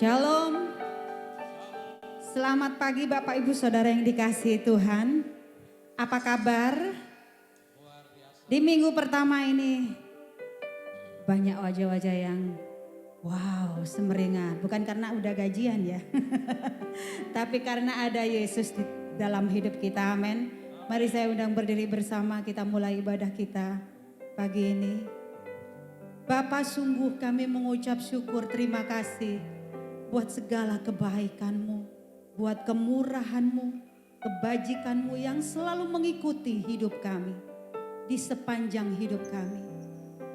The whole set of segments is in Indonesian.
Shalom. Selamat pagi Bapak Ibu Saudara yang dikasihi Tuhan. Apa kabar? Di minggu pertama ini banyak wajah-wajah yang wow semeringat. Bukan karena udah gajian ya. Tapi karena ada Yesus di dalam hidup kita, amin. Mari saya undang berdiri bersama, kita mulai ibadah kita pagi ini. Bapa, sungguh kami mengucap syukur, terima kasih buat segala kebaikan-Mu, buat kemurahan-Mu, kebajikan-Mu yang selalu mengikuti hidup kami, di sepanjang hidup kami.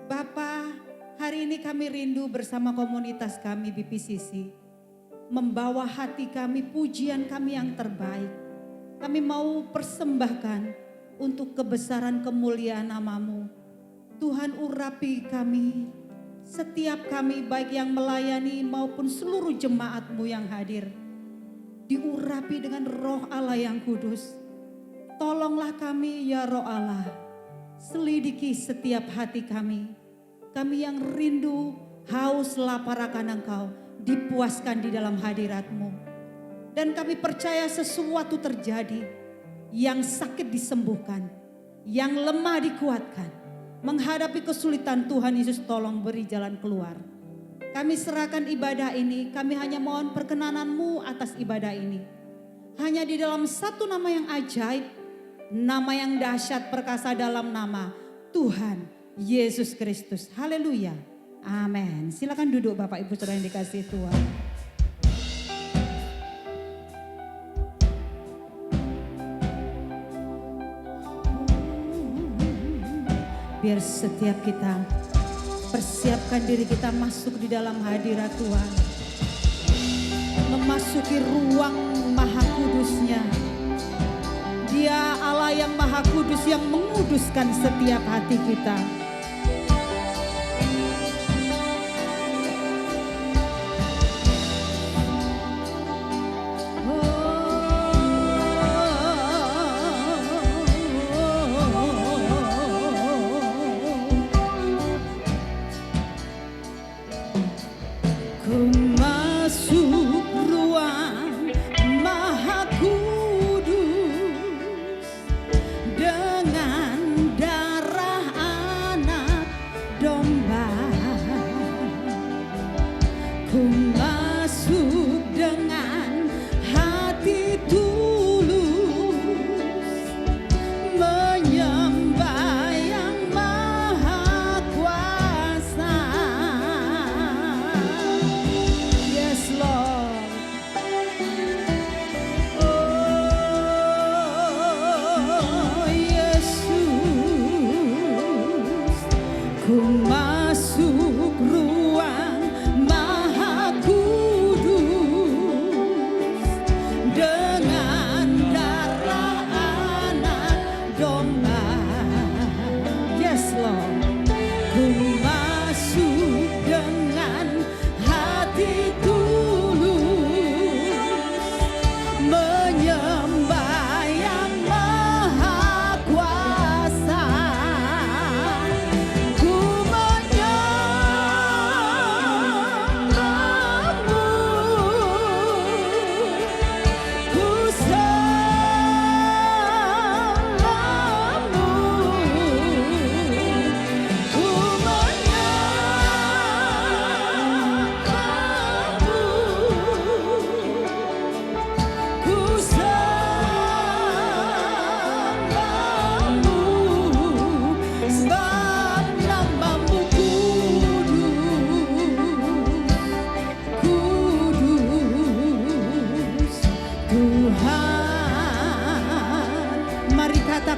Bapa, hari ini kami rindu bersama komunitas kami BPCC, membawa hati kami, pujian kami yang terbaik. Kami mau persembahkan untuk kebesaran kemuliaan nama-Mu. Tuhan, urapi kami, setiap kami baik yang melayani maupun seluruh jemaat-Mu yang hadir. Diurapi dengan roh Allah yang kudus. Tolonglah kami ya roh Allah. Selidiki setiap hati kami. Kami yang rindu, haus, lapar akan Engkau. Dipuaskan di dalam hadirat-Mu. Dan kami percaya sesuatu terjadi. Yang sakit disembuhkan. Yang lemah dikuatkan. Menghadapi kesulitan, Tuhan Yesus tolong beri jalan keluar. Kami serahkan ibadah ini, kami hanya mohon perkenanan-Mu atas ibadah ini. Hanya di dalam satu nama yang ajaib, nama yang dahsyat perkasa dalam nama Tuhan Yesus Kristus. Haleluya. Amin. Silakan duduk Bapak Ibu Saudara yang dikasihi Tuhan. Biar setiap kita persiapkan diri kita masuk di dalam hadirat Tuhan. Memasuki ruang maha kudusnya. Dia Allah yang maha kudus yang menguduskan setiap hati kita.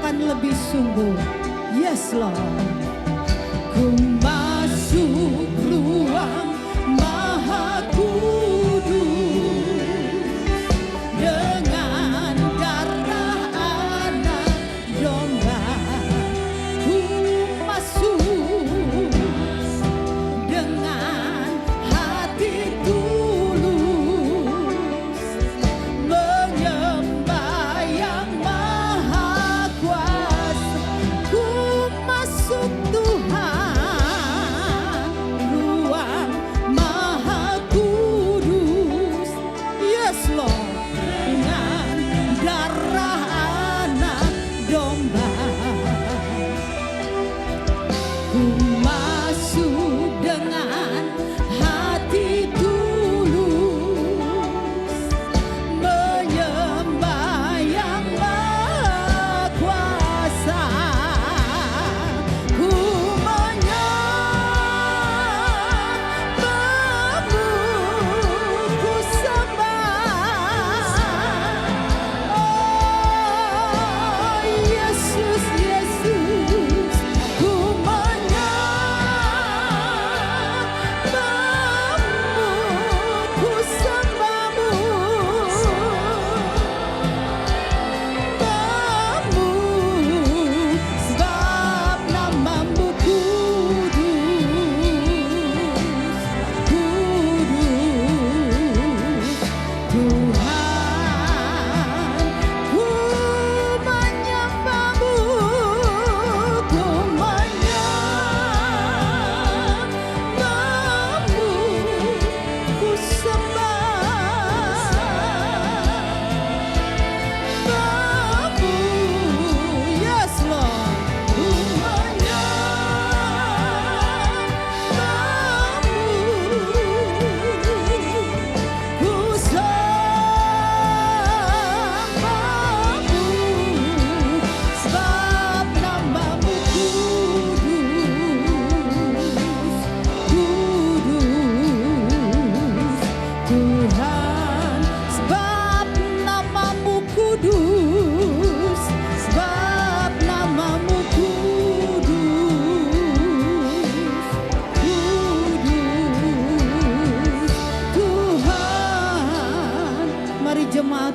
Lebih sungguh, yes Lord. Ku masuk ruang maha kudus dengan darah anak domba. Ku masuk dengan hati tulus menyembah yang maha kuasa. Ku masuk Tuhan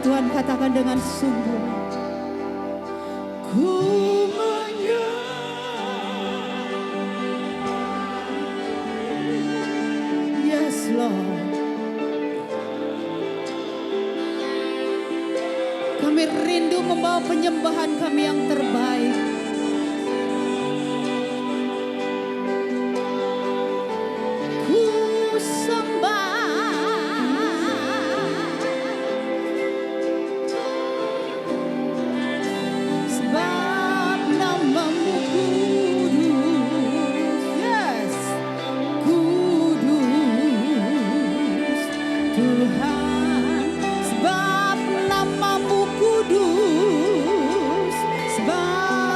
Tuhan katakan dengan sungguh, ku menyembah. Yes Lord. Kami rindu membawa penyembahan kami yang terbaik. Ku sembah. Sebab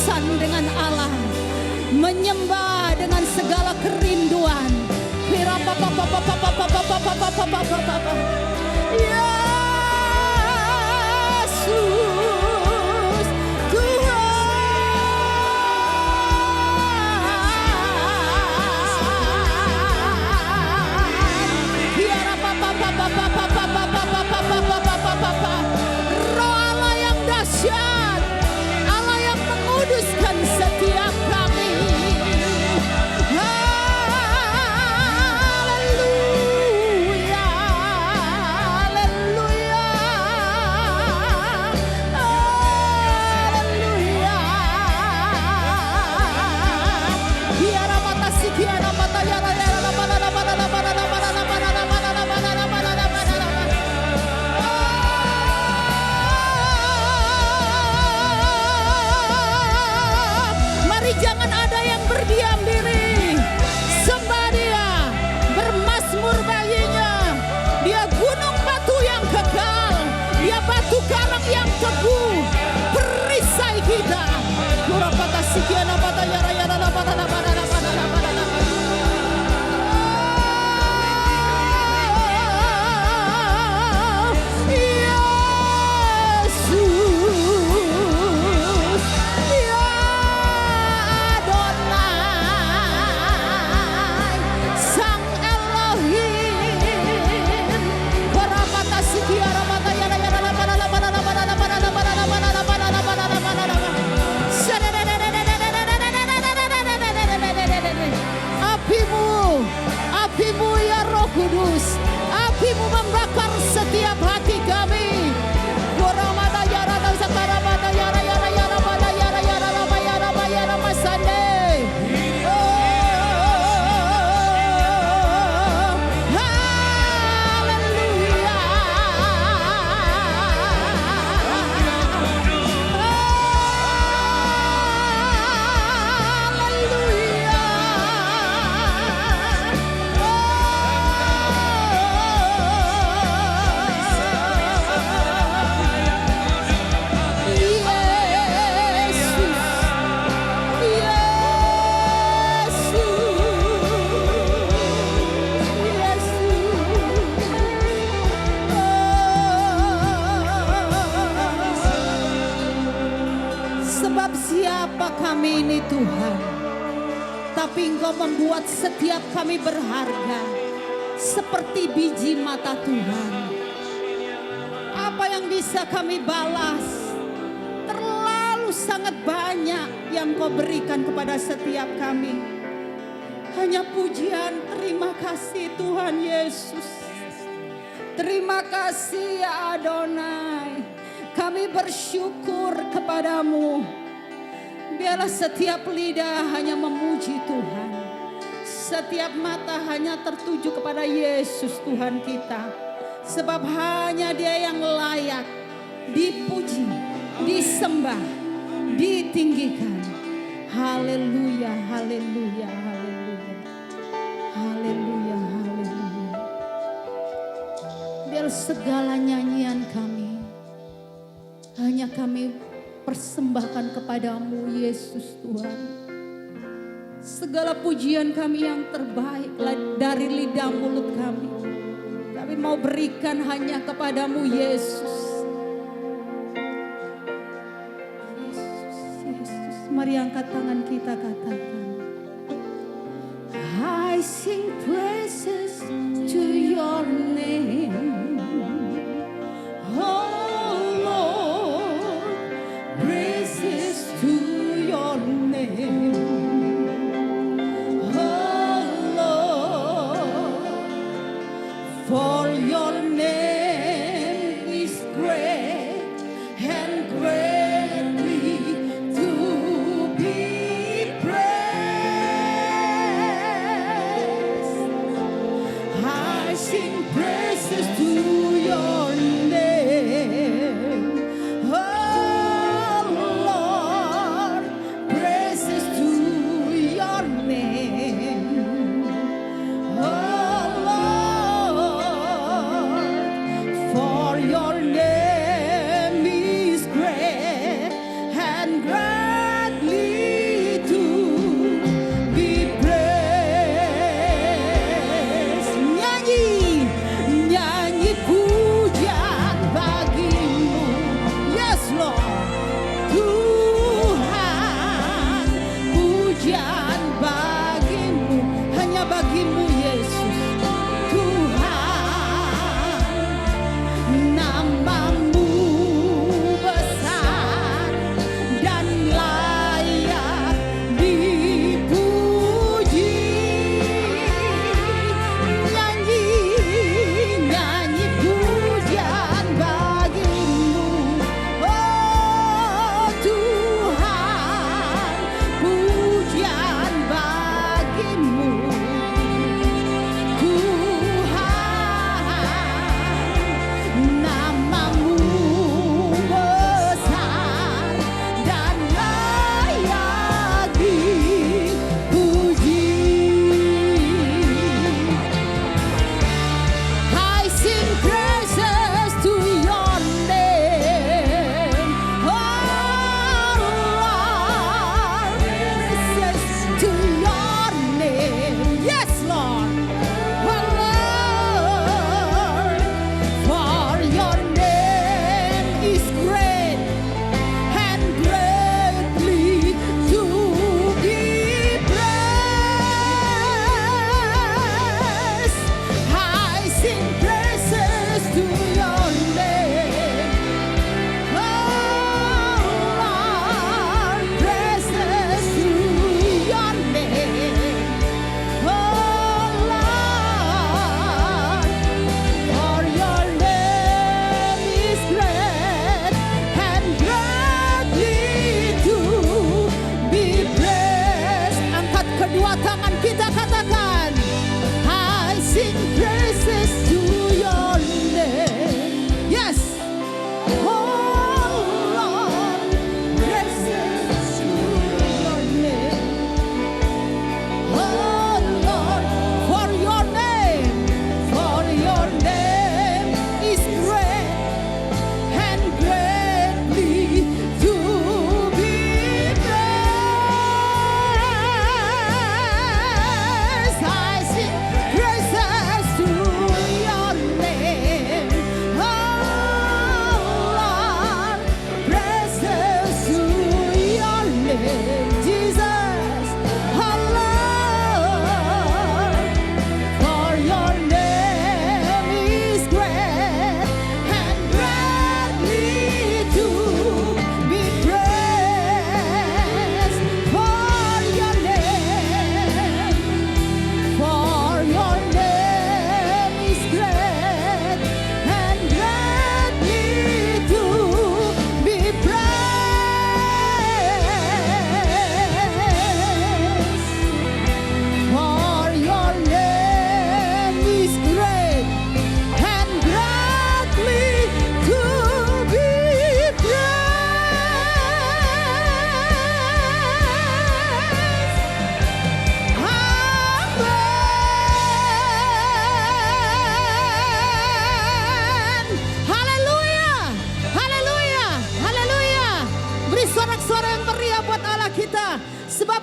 urusan dengan Allah, menyembah dengan segala kerinduan. Yesus Tuhan. Roh Allah yang dahsyat, Allah yang menguduskan setiap kami. Haleluya, haleluya, haleluya. Kiara mata si kiara mata yara yara mana mana mana mana mana mana mana mana mana mana. Mari jangan ada yang berdiam diri, sembah Dia, bermazmur baginya. Dia gunung batu yang kekal, Dia batu karang yang teguh, perisai kita. Kurapata sikiana pata yara yara la pata la pata la pata la pata la pata. Apimu ya Roh Kudus, apimu membakar setiap hati kami. Waramada yara sakara mada yara yara yara mada yara yara rama yara yara masande. Sebab siapa kami ini Tuhan, tapi Engkau membuat setiap kami berharga seperti biji mata Tuhan. Apa yang bisa kami balas? Terlalu sangat banyak yang Kau berikan kepada setiap kami. Hanya pujian, terima kasih Tuhan Yesus. Terima kasih ya Adonai. Kami bersyukur kepadamu. Biarlah setiap lidah hanya memuji Tuhan. Setiap mata hanya tertuju kepada Yesus Tuhan kita. Sebab hanya Dia yang layak dipuji, disembah, ditinggikan. Haleluya, haleluya, haleluya. Haleluya, haleluya. Biar segala nyanyian kami hanya kami persembahkan kepadamu Yesus Tuhan. Segala pujian kami yang terbaik dari lidah mulut kami, kami mau berikan hanya kepadamu Yesus. Yesus, Yesus. Mari angkat tangan kita, katakan, I sing praises to your name. Oh to your name, oh Lord, for your name is great and greatly to be praised.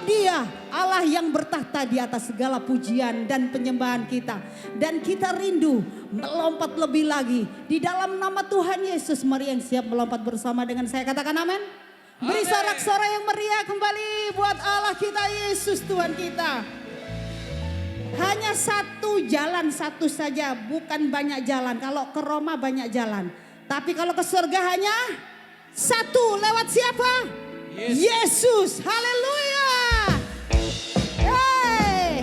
Sebab Dia Allah yang bertahta di atas segala pujian dan penyembahan kita. Dan kita rindu melompat lebih lagi di dalam nama Tuhan Yesus. Mari yang siap melompat bersama dengan saya, katakan amin. Beri sorak-sorai yang meriah kembali buat Allah kita, Yesus Tuhan kita. Hanya satu jalan, satu saja, bukan banyak jalan. Kalau ke Roma banyak jalan, tapi kalau ke surga hanya satu. Lewat siapa? Yesus. Haleluya. Hey.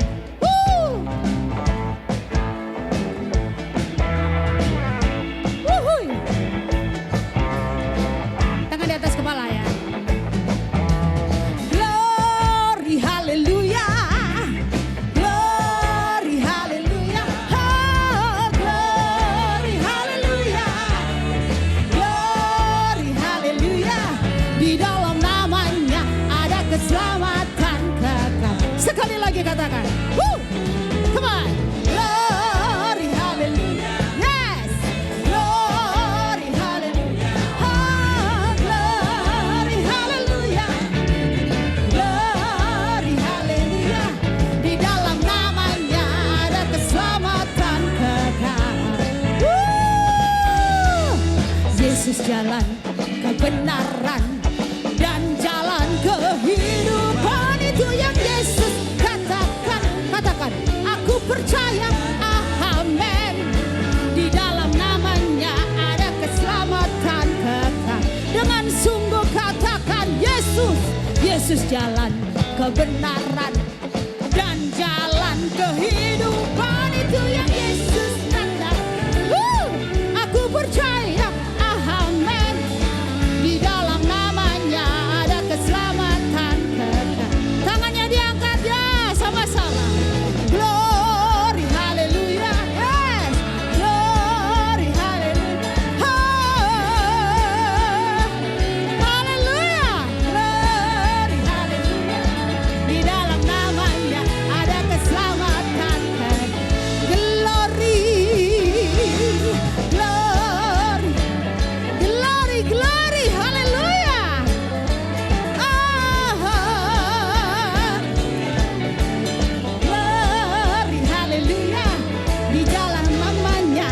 Tangan di atas kepala ya. Glory, haleluya. Glory, haleluya. Oh, glory, haleluya. Glory, haleluya. Di dalam namanya ada keselamatan kekal. Sekali lagi katakan. Come on. Glory, haleluya. Yes. Glory, haleluya. Oh, glory, haleluya. Glory, haleluya. Di dalam namanya ada keselamatan kekal. Yesus jalan kebenaran dan jalan kehidupan, itu yang Yesus katakan. Katakan, aku percaya, amen. Di dalam namanya ada keselamatan kekal. Dengan sungguh katakan, Yesus, Yesus jalan kebenaran dan jalan kehidupan, itu yang Yesus katakan. Aku percaya, amen. Di dalam namanya ada keselamatan kekal. Tangannya diangkat ya, sama-sama. Glory, haleluya. Yes. Glory, haleluya. Haleluya. Glory, haleluya. Di dalam namanya ada keselamatan kekal. Glory. Glory. Glory, glory, haleluya. Glory, haleluya. Di jalan namanya.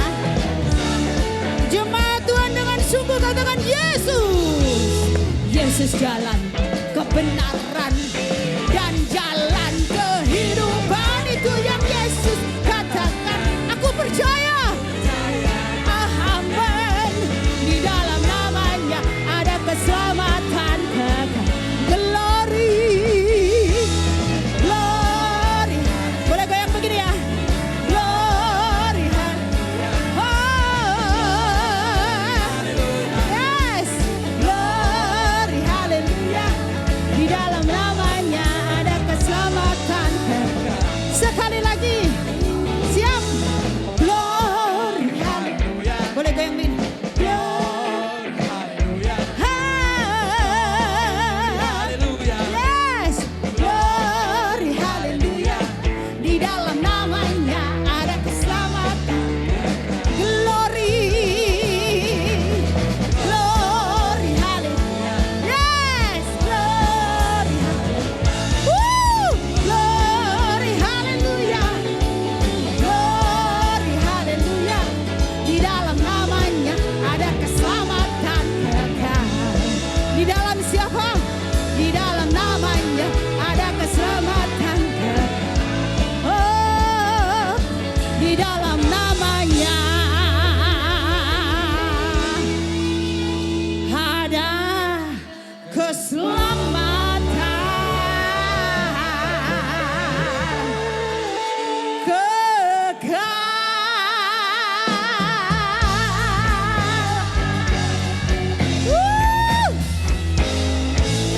Jemaat Tuhan dengan sungguh katakan, Yesus. Yesus jalan kebenaran dan jalan kehidupan, itu yang Yesus katakan. Aku percaya, amen. Di dalam namanya ada keselamatan kekal. Glory, glory. Boleh goyang begini ya. Glory, yes. Glory, haleluya. Di dalam namanya ada keselamatan kekal. Sekali lagi, siap. Glory, haleluya. Boleh goyang begini. Yes, glory, haleluya. Di dalam namanya ada keselamatan. Glory, glory, haleluya. Yes, glory, glory, haleluya. Glory, haleluya. Di dalam namanya ada keselamatan kekal. Di dalam siapa? Di dalam namanya ada keselamatan kekal. Oh, di dalam namanya ada keselamatan kekal.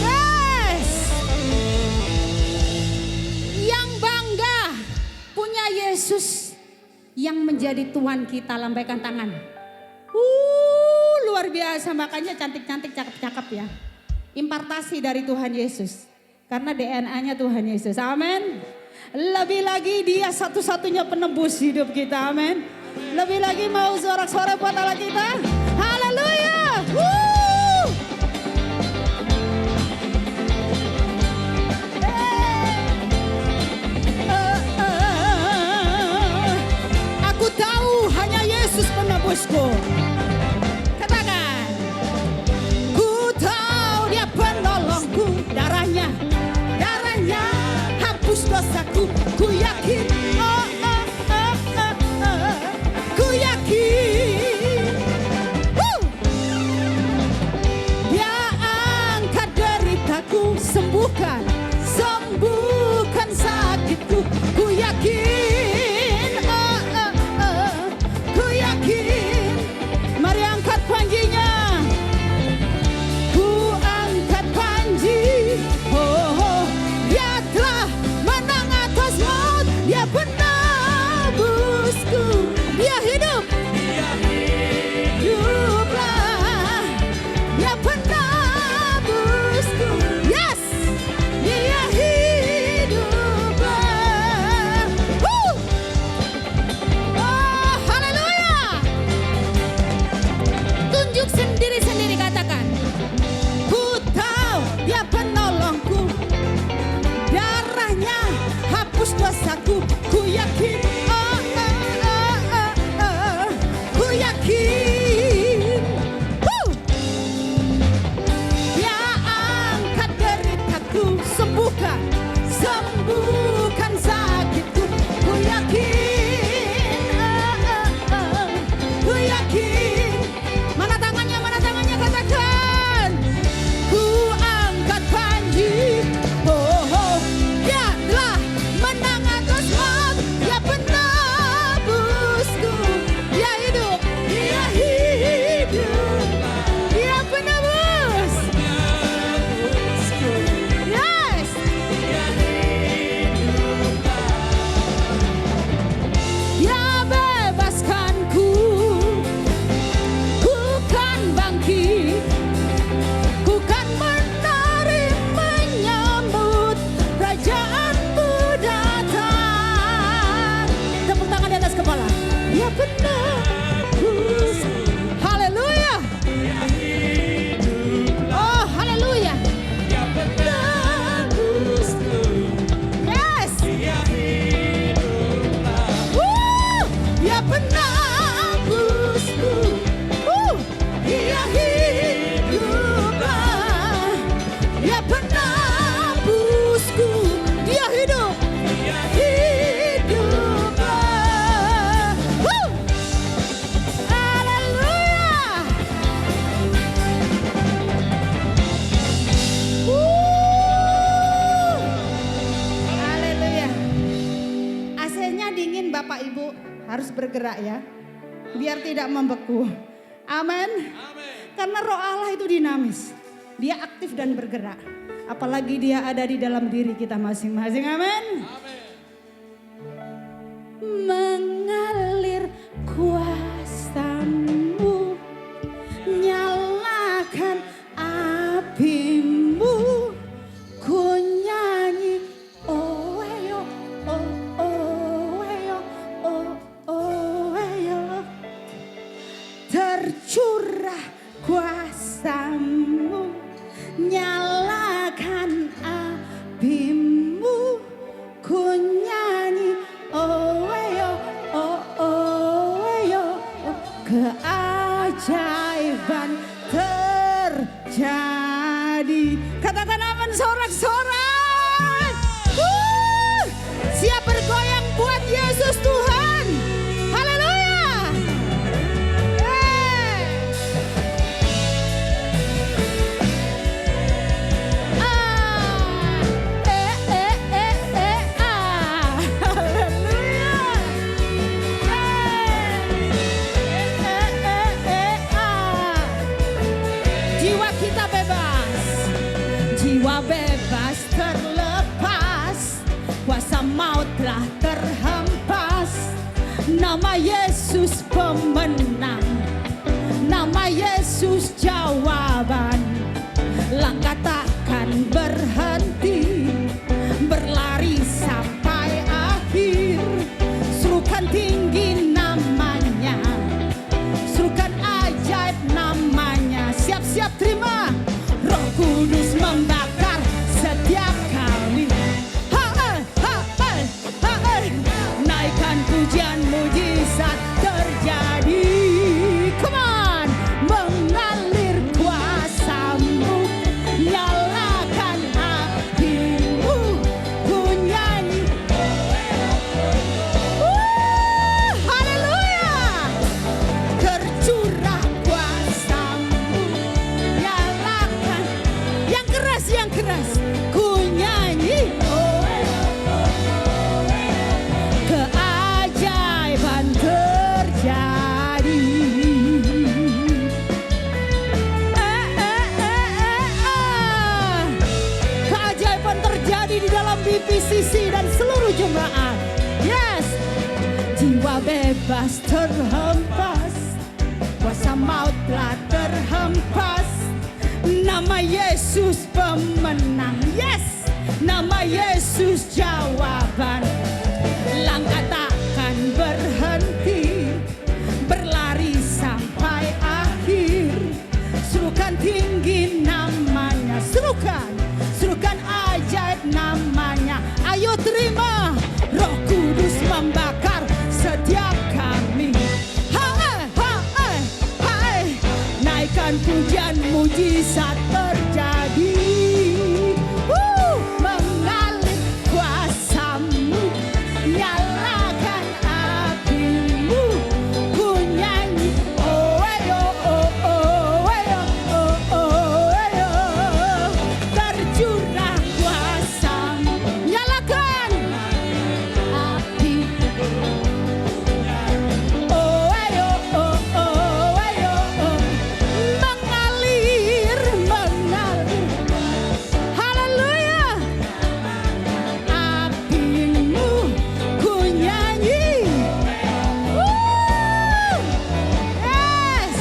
Yes. Yang bangga punya Yesus yang menjadi Tuhan kita, lambaikan tangan. Luar biasa, makanya cantik-cantik, cakep-cakep ya. Impartasi dari Tuhan Yesus. Karena DNA-nya Tuhan Yesus. Amin. Lebih lagi Dia satu-satunya penebus hidup kita. Amin. Lebih lagi mau sorak-sorai buat Allah kita. Haleluya. Hey. sembuhkan, sembuhkan sakitku. Ku yakin, ku yakin. Mari angkat panjinya. Ku angkat panji. Oh, dia telah menang atas maut. Dia penebusku. Dia hidup. Hiduplah. Dia penebusku. Yes. Dia hiduplah. Oh, haleluya. Tunjuk sendiri-sendiri, katakan. Ku tahu dia penolongku. Darahnya hapus dosaku. Ku yakin. Ku yakin. Dia angkat deritaku. Sembuhkan, sembuhkan sakitku. Ku yakin. Ku yakin. Mana tangannya, katakan. Ku angkat panji. Oh, dia telah menang atas maut. Dia penebusku. Dia hidup. Dia hidup. Dia penebus. Yes. Dia bebaskanku. Ku kan bangkit. Ku kan menyambut kerajaanmu datang. Tepuk tangan di atas kepala. Dia penebus. Haleluya. Oh, haleluya. Dia penebusku. Yes. Dia penebusku. Dia hiduplah. Dia penebusku. Dia hidup. Hiduplah. Haleluya. Haleluya. AC-nya dingin Bapak Ibu, harus bergerak ya. Biar tidak membeku. Amin. Karena roh Allah itu dinamis. Dia aktif dan bergerak. Apalagi dia ada di dalam diri kita masing-masing. Amin. Mengalir kuasamu, nyalakan apimu. Ku nyanyi oh eyo, oh eyo, oh eyo. Tercurah kuasamu, nyalakan apimu. Ku nyanyi oh eyo, oh eyo. Keajaiban terjadi. Katakan amin, sorak-sorak. Siap bergoyang buat Yesus Tuhan. Haleluya. Jiwa kita bebas. Jiwa bebas terlepas. Kuasa maut telah terhempas. Nama Yesus pemenang. Nama Yesus jawaban. Langkah takkan berhenti. Berlari sampai akhir. Serukan tinggi namanya. Serukan ajaib namanya. Siap-siap terima. Roh Kudus membakar setiap kali. Naikkan pujian mujizat. dalam BPCC dan seluruh jemaat. Yes. Jiwa bebas terhempas, kuasa maut telah terhempas. Nama Yesus pemenang. Yes. Nama Yesus jawaban. Langkah takkan berhenti, berlari sampai akhir. Serukan tinggi namanya, serukan ajaib namanya. Ayo terima, Roh Kudus membakar setiap kami. Hai, hai, hai, naikkan pujian, mujizat terjadi. Mengalir kuasamu, nyalakan apimu. Ku nyanyi, oh ayo, oh oh ayo, oh oh ayo. Tercurah kuasamu, nyalakan api. Oh ayo, oh oh ayo, oh. Mengalir, mengalir. Haleluya. Apimu ku nyanyi. Yes.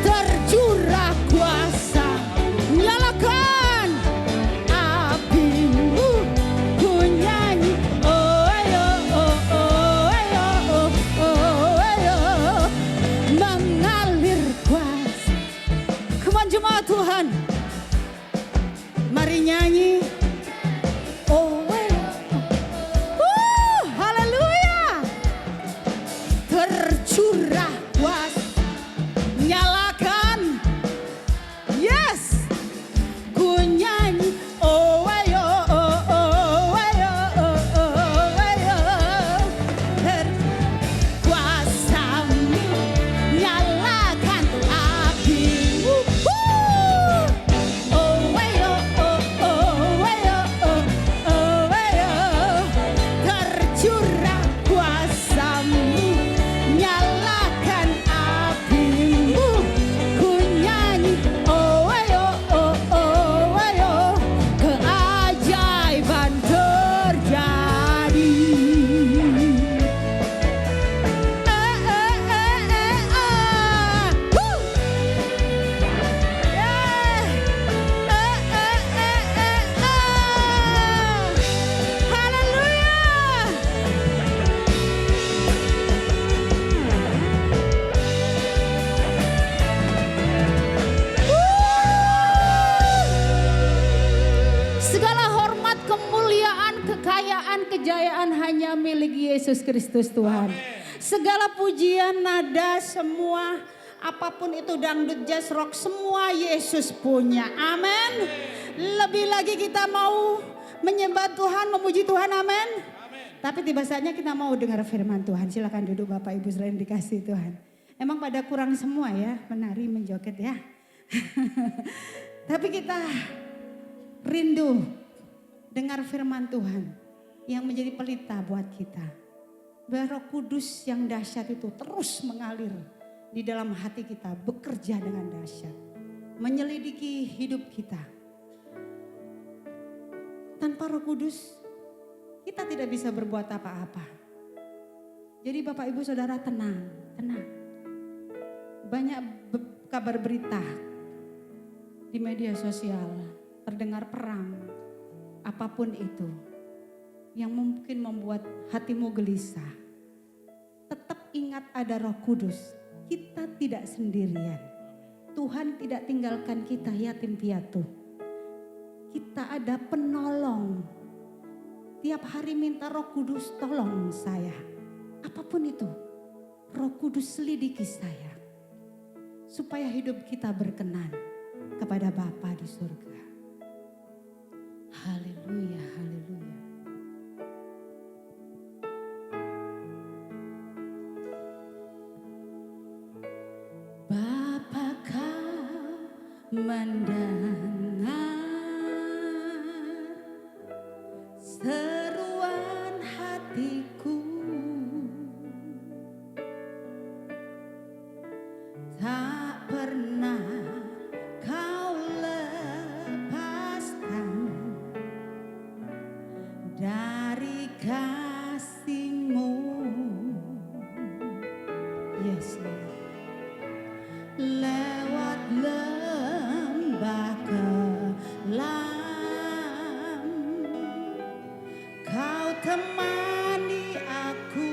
Tercurah kuasa, nyalakan apimu. Ku nyanyi. Oh ayo, oh oh ayo, oh oh ayo. Mengalir kuasa. Come on jemaat Tuhan. Mari nyanyi. Oh, haleluya. Tercurah kuasa, nyalakan. Yes. Ku nyanyi. Oh ayo, oh oh ayo, oh oh ayo. Kuasamu, nyalakan apimu. Oh ayo, oh oh ayo, oh oh ayo. Tercurah kuasamu, nyalakan apimu. Ku nyanyi, oh ayo, oh oh ayo. Keajaiban terjadi. Segala hormat, kemuliaan, kekayaan, kejayaan hanya milik Yesus Kristus Tuhan. Segala pujian, nada, semua apapun itu dangdut, jazz, rock, semua Yesus punya. Amin. Lebih lagi kita mau menyembah Tuhan, memuji Tuhan. Amin. Tapi tiba saatnya kita mau dengar firman Tuhan. Silakan duduk Bapak Ibu saudara yang dikasihi Tuhan. Emang pada kurang semua ya, menari, menjoget ya. Tapi kita rindu dengar firman Tuhan yang menjadi pelita buat kita. Biar Roh Kudus yang dahsyat itu terus mengalir di dalam hati kita, bekerja dengan dahsyat, menyelidiki hidup kita. Tanpa Roh Kudus kita tidak bisa berbuat apa-apa. Jadi Bapak Ibu Saudara tenang, tenang. Banyak kabar berita di media sosial, terdengar perang, apapun itu yang mungkin membuat hatimu gelisah. Tetap ingat ada Roh Kudus, kita tidak sendirian. Tuhan tidak tinggalkan kita yatim piatu. Kita ada penolong. Tiap hari minta Roh Kudus, tolong saya. Apapun itu, Roh Kudus selidiki saya. Supaya hidup kita berkenan kepada Bapa di surga. Haleluya, haleluya. Bapa kau mendengar seruan hatiku, tak pernah kau lepaskan dari kasih-Mu. Yes, Lord. Lewat lembah kelam, Kau temani aku,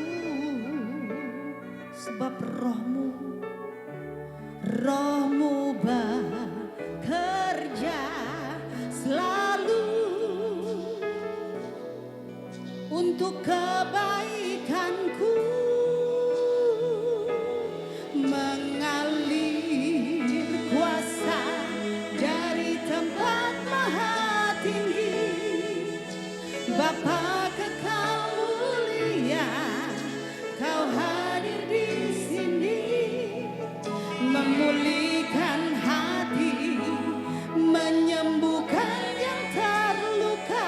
sebab rohmu bekerja selalu untuk kebaikanku, mengalir kuasa dari tempat maha tinggi. Bapa kekal mulia, Kau hadir di sini, memulihkan hati, menyembuhkan yang terluka.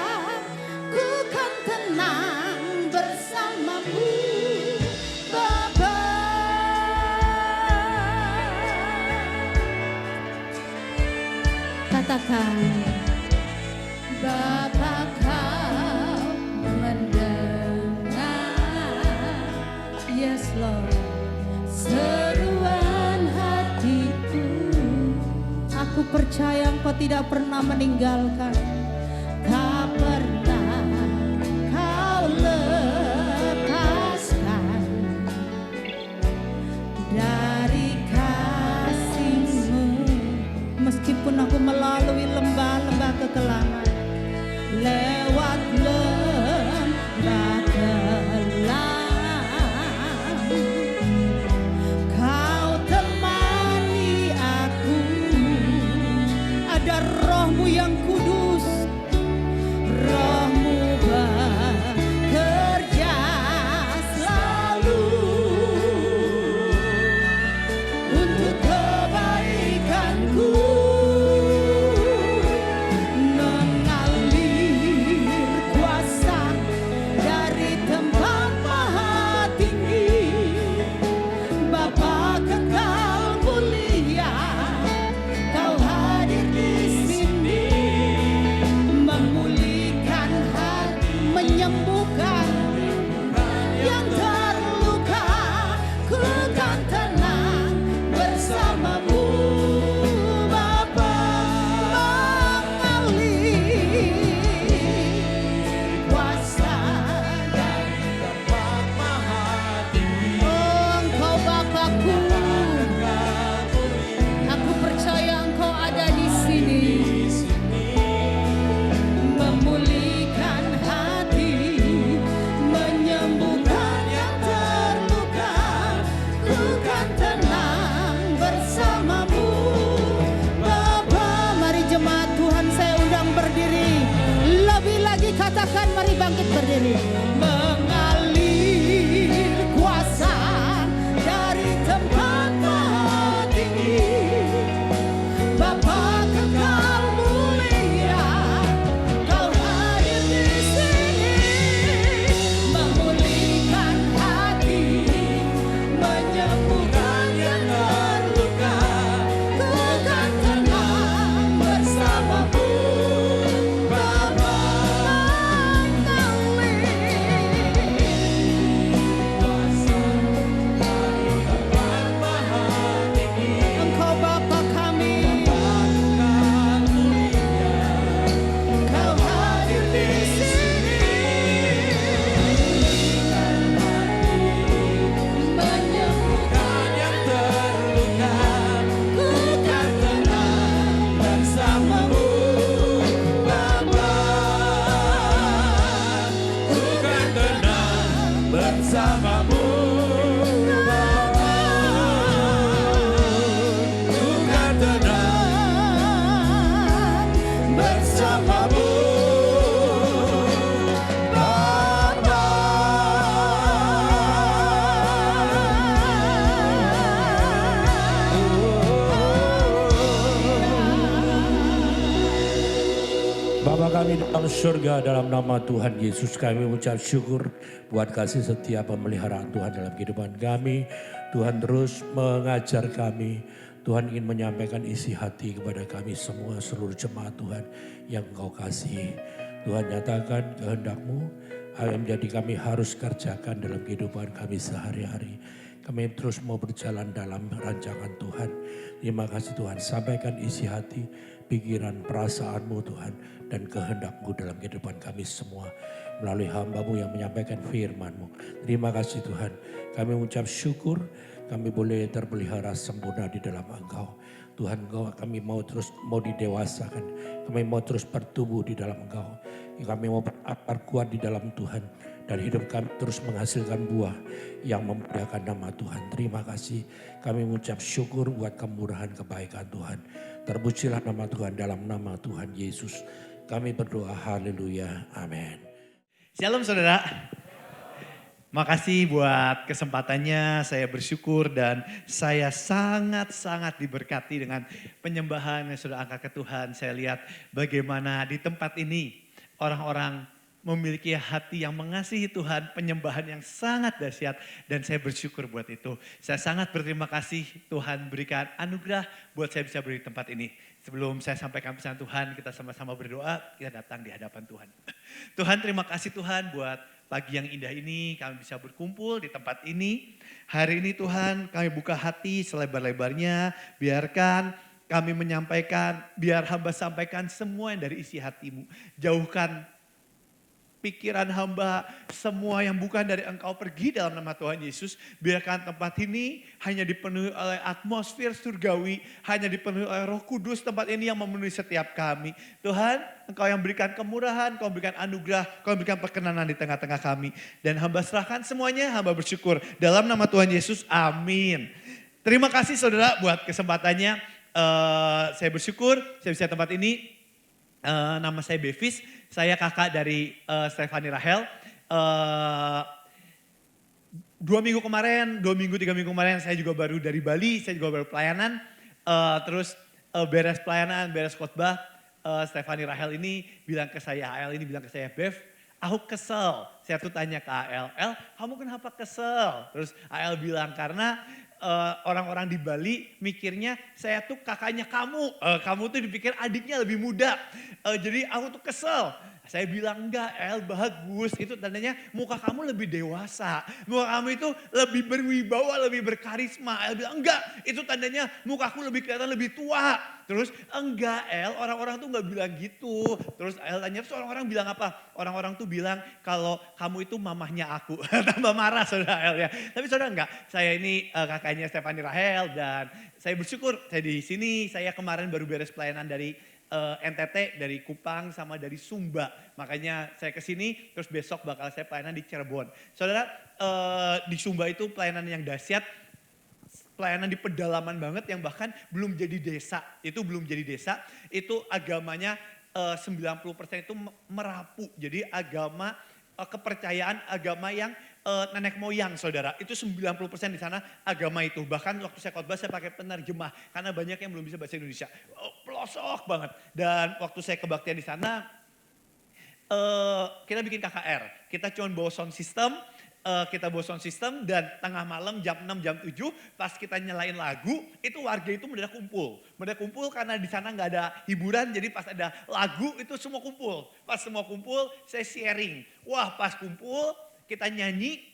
Ku kan tenang bersama-Mu, Bapa. Katakan, Bapa, Kau mendengar. Yes, Lord. Seruan hatiku, aku percaya Engkau tidak pernah meninggalkan, tak pernah Kau lepaskan dari kasih-Mu. Meskipun aku melalui lembah-lembah kekelaman, lewat lembah kelam, Kau temani aku. Ada Roh-Mu yang kudus, Roh-Mu bekerja selalu untuk kebaikanku, mengalir kuasa dari tempat maha tinggi. Bapa kekal mulia, Kau hadir di sini, memulihkan hati, menyembuhkan yang terluka. Ku kan tenang bersama-Mu, Bapa. Mengalir kuasa dari tempat maha tinggi. Oh, Engkau Bapakku, aku percaya Engkau ada di sini, memulihkan hati, menyembuhkan yang terluka. Ku kan tenang bersama-Mu, Bapa. Mari jemaat Tuhan, saya undang berdiri. Lebih lagi katakan, mari bangkit berdiri. Mengalir kuasa dari tempat maha tinggi. Bapa kekal mulia, Kau hadir di sini, memulihkan hati, menyembuhkan yang terluka. Ku kan tenang bersama-Mu, Bapa. Engkau Bapa kami, Kau hadir di sini, menyembuhkan yang terluka. Ku kan tenang bersama-Mu, Bapa. Ku kan tenang bersama-Mu, Bapa. Ku kan tenang bersama-Mu, Bapa. Bapa kami di dalam surga, dalam nama Tuhan Yesus kami mengucap syukur buat kasih setia pemeliharaan Tuhan dalam kehidupan kami. Tuhan terus mengajar kami. Tuhan ingin menyampaikan isi hati kepada kami semua, seluruh jemaat Tuhan yang Engkau kasihi. Tuhan nyatakan kehendak-Mu yang menjadi kami harus kerjakan dalam kehidupan kami sehari-hari. Kami terus mau berjalan dalam rancangan Tuhan. Terima kasih Tuhan, sampaikan isi hati, pikiran, perasaan-Mu Tuhan, dan kehendak-Mu dalam kehidupan kami semua. Melalui hamba-Mu yang menyampaikan firman-Mu. Terima kasih Tuhan, kami mengucap syukur, kami boleh terpelihara sempurna di dalam Engkau. Tuhan, kami mau terus didewasakan, kami mau terus bertumbuh di dalam Engkau. Kami mau berakar kuat di dalam Tuhan. Dan hidup kami terus menghasilkan buah yang memuliakan nama Tuhan. Terima kasih. Kami mengucap syukur buat kemurahan kebaikan Tuhan. Terpujilah nama Tuhan dalam nama Tuhan Yesus. Kami berdoa haleluya. Amin. Shalom saudara. Makasih buat kesempatannya, saya bersyukur dan saya sangat-sangat diberkati dengan penyembahan yang sudah angkat ke Tuhan. Saya lihat bagaimana di tempat ini orang-orang memiliki hati yang mengasihi Tuhan, penyembahan yang sangat dahsyat dan saya bersyukur buat itu. Saya sangat berterima kasih Tuhan berikan anugerah buat saya bisa berdiri di tempat ini. Sebelum saya sampaikan pesan Tuhan, kita sama-sama berdoa, kita datang di hadapan Tuhan. Tuhan, terima kasih Tuhan buat pagi yang indah ini, kami bisa berkumpul di tempat ini. Hari ini Tuhan, kami buka hati selebar-lebarnya, biarkan kami menyampaikan, biar hamba sampaikan semua yang dari isi hatimu. Jauhkan pikiran hamba, semua yang bukan dari Engkau pergi dalam nama Tuhan Yesus. Biarkan tempat ini hanya dipenuhi oleh atmosfer surgawi, hanya dipenuhi oleh Roh Kudus, tempat ini yang memenuhi setiap kami. Tuhan, Engkau yang berikan kemurahan, Engkau berikan anugerah, Engkau berikan perkenanan di tengah-tengah kami. Dan hamba serahkan semuanya, hamba bersyukur. Dalam nama Tuhan Yesus, amin. Terima kasih saudara buat kesempatannya. Saya bersyukur, saya bisa tempat ini. Nama saya Bevis, saya kakak dari Stefani Rahel. 2 minggu kemarin, 3 minggu kemarin saya juga baru dari Bali, saya juga baru pelayanan. Terus beres pelayanan, beres khotbah, Stefani Rahel ini bilang ke saya, AL ini bilang ke saya, Bev, aku kesel. Saya tuh tanya ke AL, kamu kenapa kesel? Terus AL bilang karena orang-orang di Bali mikirnya saya tuh kakaknya kamu. Kamu tuh dipikir adiknya lebih muda. Jadi aku tuh kesel. Saya bilang enggak, El bagus. Itu tandanya muka kamu lebih dewasa. Muka kamu itu lebih berwibawa, lebih berkarisma. El bilang enggak, itu tandanya mukaku lebih kelihatan lebih tua. Terus enggak El, orang-orang tuh enggak bilang gitu. Terus El tanya, terus orang-orang bilang apa? Orang-orang tuh bilang kalau kamu itu mamahnya aku. Tambah marah saudara El ya. Tapi saudara enggak, saya ini kakaknya Stefani Rahel dan saya bersyukur saya di sini. Saya kemarin baru beres pelayanan dari NTT, dari Kupang sama dari Sumba. Makanya saya ke sini terus besok bakal saya pelayanan di Cirebon. Saudara, di Sumba itu pelayanan yang dahsyat. Pelayanan di pedalaman banget yang bahkan belum jadi desa. Itu belum jadi desa, itu agamanya 90% itu merapu. Jadi agama kepercayaan agama yang nenek moyang saudara. Itu 90% di sana agama itu. Bahkan waktu saya khotbah saya pakai penerjemah. Karena banyak yang belum bisa bahasa Indonesia. Pelosok banget. Dan waktu saya kebaktian di sana, kita bikin KKR. Kita cuma bawa sound system. Kita bawa sound system dan tengah malam jam 6, jam 7 pas kita nyalain lagu, itu warga itu mendadak kumpul. Mendadak kumpul karena di sana nggak ada hiburan, jadi pas ada lagu itu semua kumpul. Pas semua kumpul saya sharing. Wah pas kumpul kita nyanyi,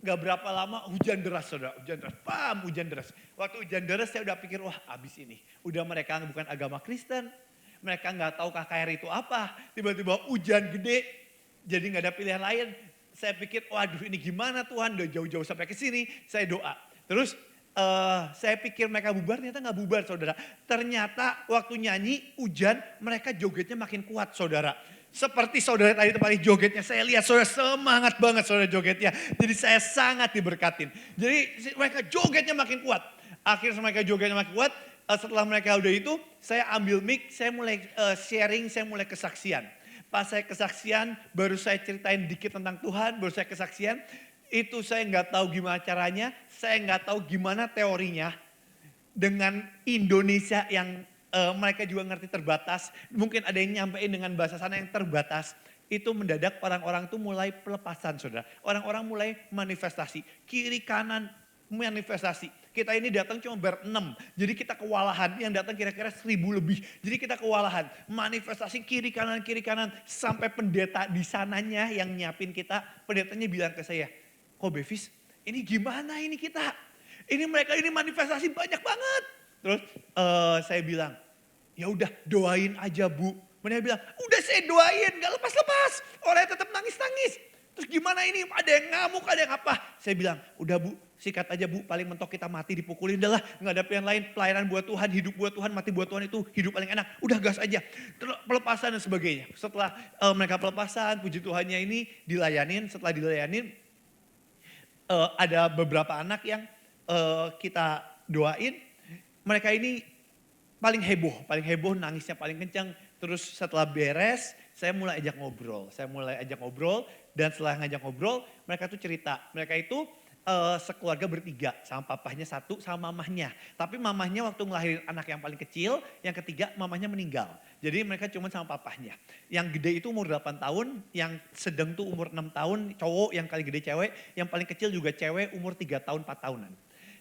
gak berapa lama hujan deras saudara, hujan deras, hujan deras. Waktu hujan deras saya udah pikir wah abis ini. Udah mereka bukan agama Kristen, mereka gak tahu KKR itu apa. Tiba-tiba hujan gede, jadi gak ada pilihan lain. Saya pikir waduh ini gimana Tuhan, udah jauh-jauh sampai ke sini, saya doa. Terus saya pikir mereka bubar, ternyata gak bubar saudara. Ternyata waktu nyanyi hujan mereka jogetnya makin kuat saudara. Seperti saudara tadi tempat jogetnya, saya lihat saudara semangat banget saudara jogetnya. Jadi saya sangat diberkatin. Jadi mereka jogetnya makin kuat. Akhirnya mereka jogetnya makin kuat, setelah mereka udah itu, saya ambil mic, saya mulai sharing, saya mulai kesaksian. Pas saya kesaksian, baru saya ceritain dikit tentang Tuhan, baru saya kesaksian. Itu saya nggak tahu gimana caranya, saya nggak tahu gimana teorinya. Dengan Indonesia yang mereka juga ngerti terbatas, mungkin ada yang nyampein dengan bahasa sana yang terbatas. Itu mendadak orang-orang tuh mulai pelepasan saudara. Orang-orang mulai manifestasi, kiri kanan manifestasi. Kita ini datang cuma ber-6. Jadi kita kewalahan, yang datang kira-kira 1.000 lebih. Jadi kita kewalahan, manifestasi kiri kanan. Sampai pendeta di sananya yang nyiapin kita, pendetanya bilang ke saya, kok Bevis ini gimana ini kita? Ini mereka ini manifestasi banyak banget. Terus saya bilang, ya udah doain aja Bu. Mereka bilang, udah saya doain, gak lepas-lepas. Orangnya tetap nangis-nangis. Terus gimana ini, ada yang ngamuk, ada yang apa. Saya bilang, udah Bu, sikat aja Bu, paling mentok kita mati dipukulin. Udah lah, gak ada pilihan lain, pelayanan buat Tuhan, hidup buat Tuhan, mati buat Tuhan itu hidup paling enak. Udah gas aja. Terus pelepasan dan sebagainya. Setelah mereka pelepasan, puji Tuhannya ini dilayanin. Setelah dilayanin, ada beberapa anak yang kita doain. Mereka ini paling heboh, nangisnya paling kencang. Terus setelah beres, saya mulai ajak ngobrol. Dan setelah ngajak ngobrol, mereka tuh cerita. Mereka itu sekeluarga bertiga, sama papahnya satu, sama mamahnya. Tapi mamahnya waktu ngelahirin anak yang paling kecil, yang ketiga mamahnya meninggal. Jadi mereka cuma sama papahnya. Yang gede itu umur 8 tahun, yang sedang tuh umur 6 tahun, cowok, yang paling gede cewek, yang paling kecil juga cewek umur 3 tahun, 4 tahunan.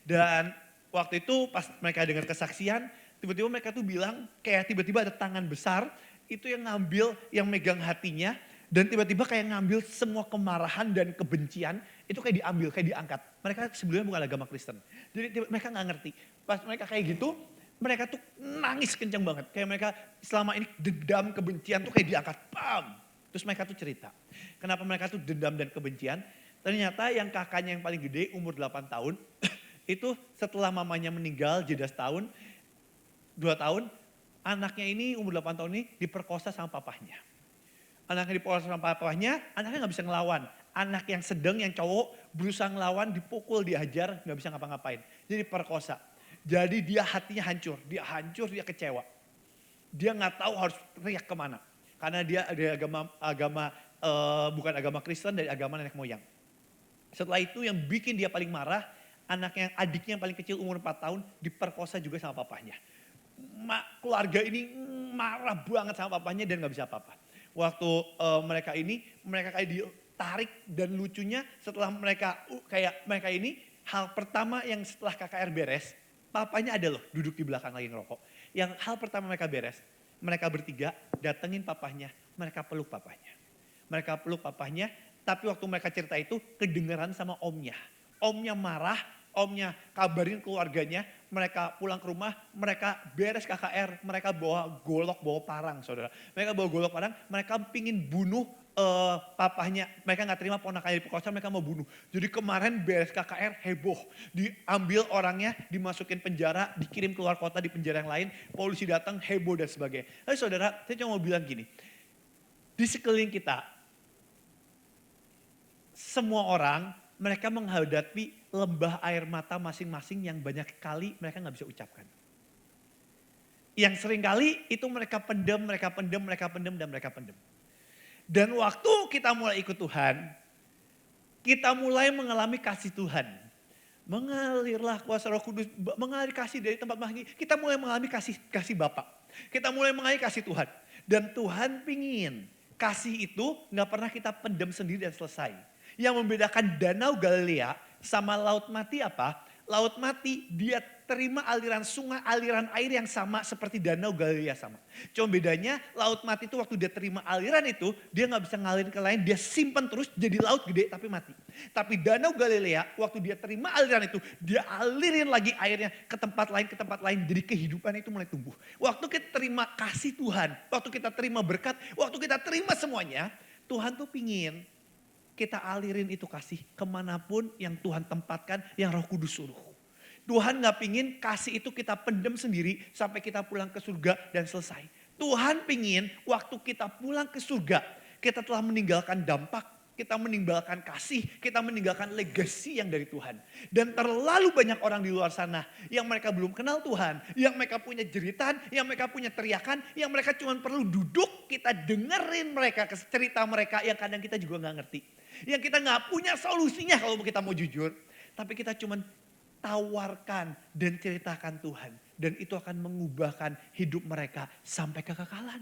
Dan waktu itu pas mereka dengar kesaksian, tiba-tiba mereka tuh bilang kayak tiba-tiba ada tangan besar itu yang ngambil, yang megang hatinya. Dan tiba-tiba kayak ngambil semua kemarahan dan kebencian itu kayak diambil, kayak diangkat. Mereka sebelumnya bukan agama Kristen. Jadi mereka gak ngerti. Pas mereka kayak gitu, mereka tuh nangis kencang banget. Kayak mereka selama ini dendam, kebencian tuh kayak diangkat. Bam! Terus mereka tuh cerita. Kenapa mereka tuh dendam dan kebencian. Ternyata yang kakaknya yang paling gede umur 8 tahun. Itu setelah mamanya meninggal jeda setahun, 2 tahun, anaknya ini umur 8 tahun ini diperkosa sama papahnya. Anaknya diperkosa sama papahnya, anaknya gak bisa ngelawan. Anak yang sedang, yang cowok berusaha ngelawan, dipukul, dihajar, gak bisa ngapa-ngapain. Jadi perkosa. Jadi dia hatinya hancur, dia kecewa. Dia gak tahu harus teriak kemana. Karena dia ada bukan agama Kristen, dari agama nenek moyang. Setelah itu yang bikin dia paling marah, adiknya yang paling kecil umur 4 tahun diperkosa juga sama papahnya. Keluarga ini marah banget sama papahnya dan gak bisa apa-apa. Waktu mereka kayak ditarik, dan lucunya setelah mereka ini, hal pertama yang setelah KKR beres, papanya ada loh duduk di belakang lagi ngerokok. Yang hal pertama mereka beres, mereka bertiga datengin papahnya, mereka peluk papahnya. Tapi waktu mereka cerita itu kedengeran sama omnya. Omnya marah, omnya kabarin keluarganya, mereka pulang ke rumah, mereka beres KKR, mereka bawa golok, bawa parang saudara. Mereka bawa golok parang, mereka pingin bunuh papahnya, mereka gak terima ponakannya diperkosa, mereka mau bunuh. Jadi kemarin beres KKR heboh, diambil orangnya, dimasukin penjara, dikirim keluar kota di penjara yang lain, polisi datang heboh dan sebagainya. Tapi saudara, saya cuma mau bilang gini, di sekeliling kita, semua orang mereka menghadapi lembah air mata masing-masing yang banyak kali mereka gak bisa ucapkan. Yang sering kali itu mereka pendem. Dan waktu kita mulai ikut Tuhan, kita mulai mengalami kasih Tuhan. Mengalirlah kuasa Roh Kudus, mengalir kasih dari tempat mahal. Kita mulai mengalami kasih Bapa. Kita mulai mengalami kasih Tuhan. Dan Tuhan pingin kasih itu gak pernah kita pendem sendiri dan selesai. Yang membedakan Danau Galilea sama Laut Mati apa? Laut Mati dia terima aliran sungai, aliran air yang sama seperti Danau Galilea sama. Cuma bedanya Laut Mati itu waktu dia terima aliran itu, dia gak bisa ngalirin ke lain, dia simpan terus jadi laut gede tapi mati. Tapi Danau Galilea waktu dia terima aliran itu, dia alirin lagi airnya ke tempat lain, jadi kehidupan itu mulai tumbuh. Waktu kita terima kasih Tuhan, waktu kita terima berkat, waktu kita terima semuanya, Tuhan tuh pingin kita alirin itu kasih kemanapun yang Tuhan tempatkan, yang Roh Kudus suruh. Tuhan gak pingin kasih itu kita pendem sendiri sampai kita pulang ke surga dan selesai. Tuhan pingin waktu kita pulang ke surga, kita telah meninggalkan dampak, kita meninggalkan kasih, kita meninggalkan legacy yang dari Tuhan. Dan terlalu banyak orang di luar sana yang mereka belum kenal Tuhan, yang mereka punya jeritan, yang mereka punya teriakan, yang mereka cuma perlu duduk, kita dengerin mereka, cerita mereka yang kadang kita juga gak ngerti. Yang kita gak punya solusinya kalau kita mau jujur. Tapi kita cuma tawarkan dan ceritakan Tuhan. Dan itu akan mengubahkan hidup mereka sampai kekekalan.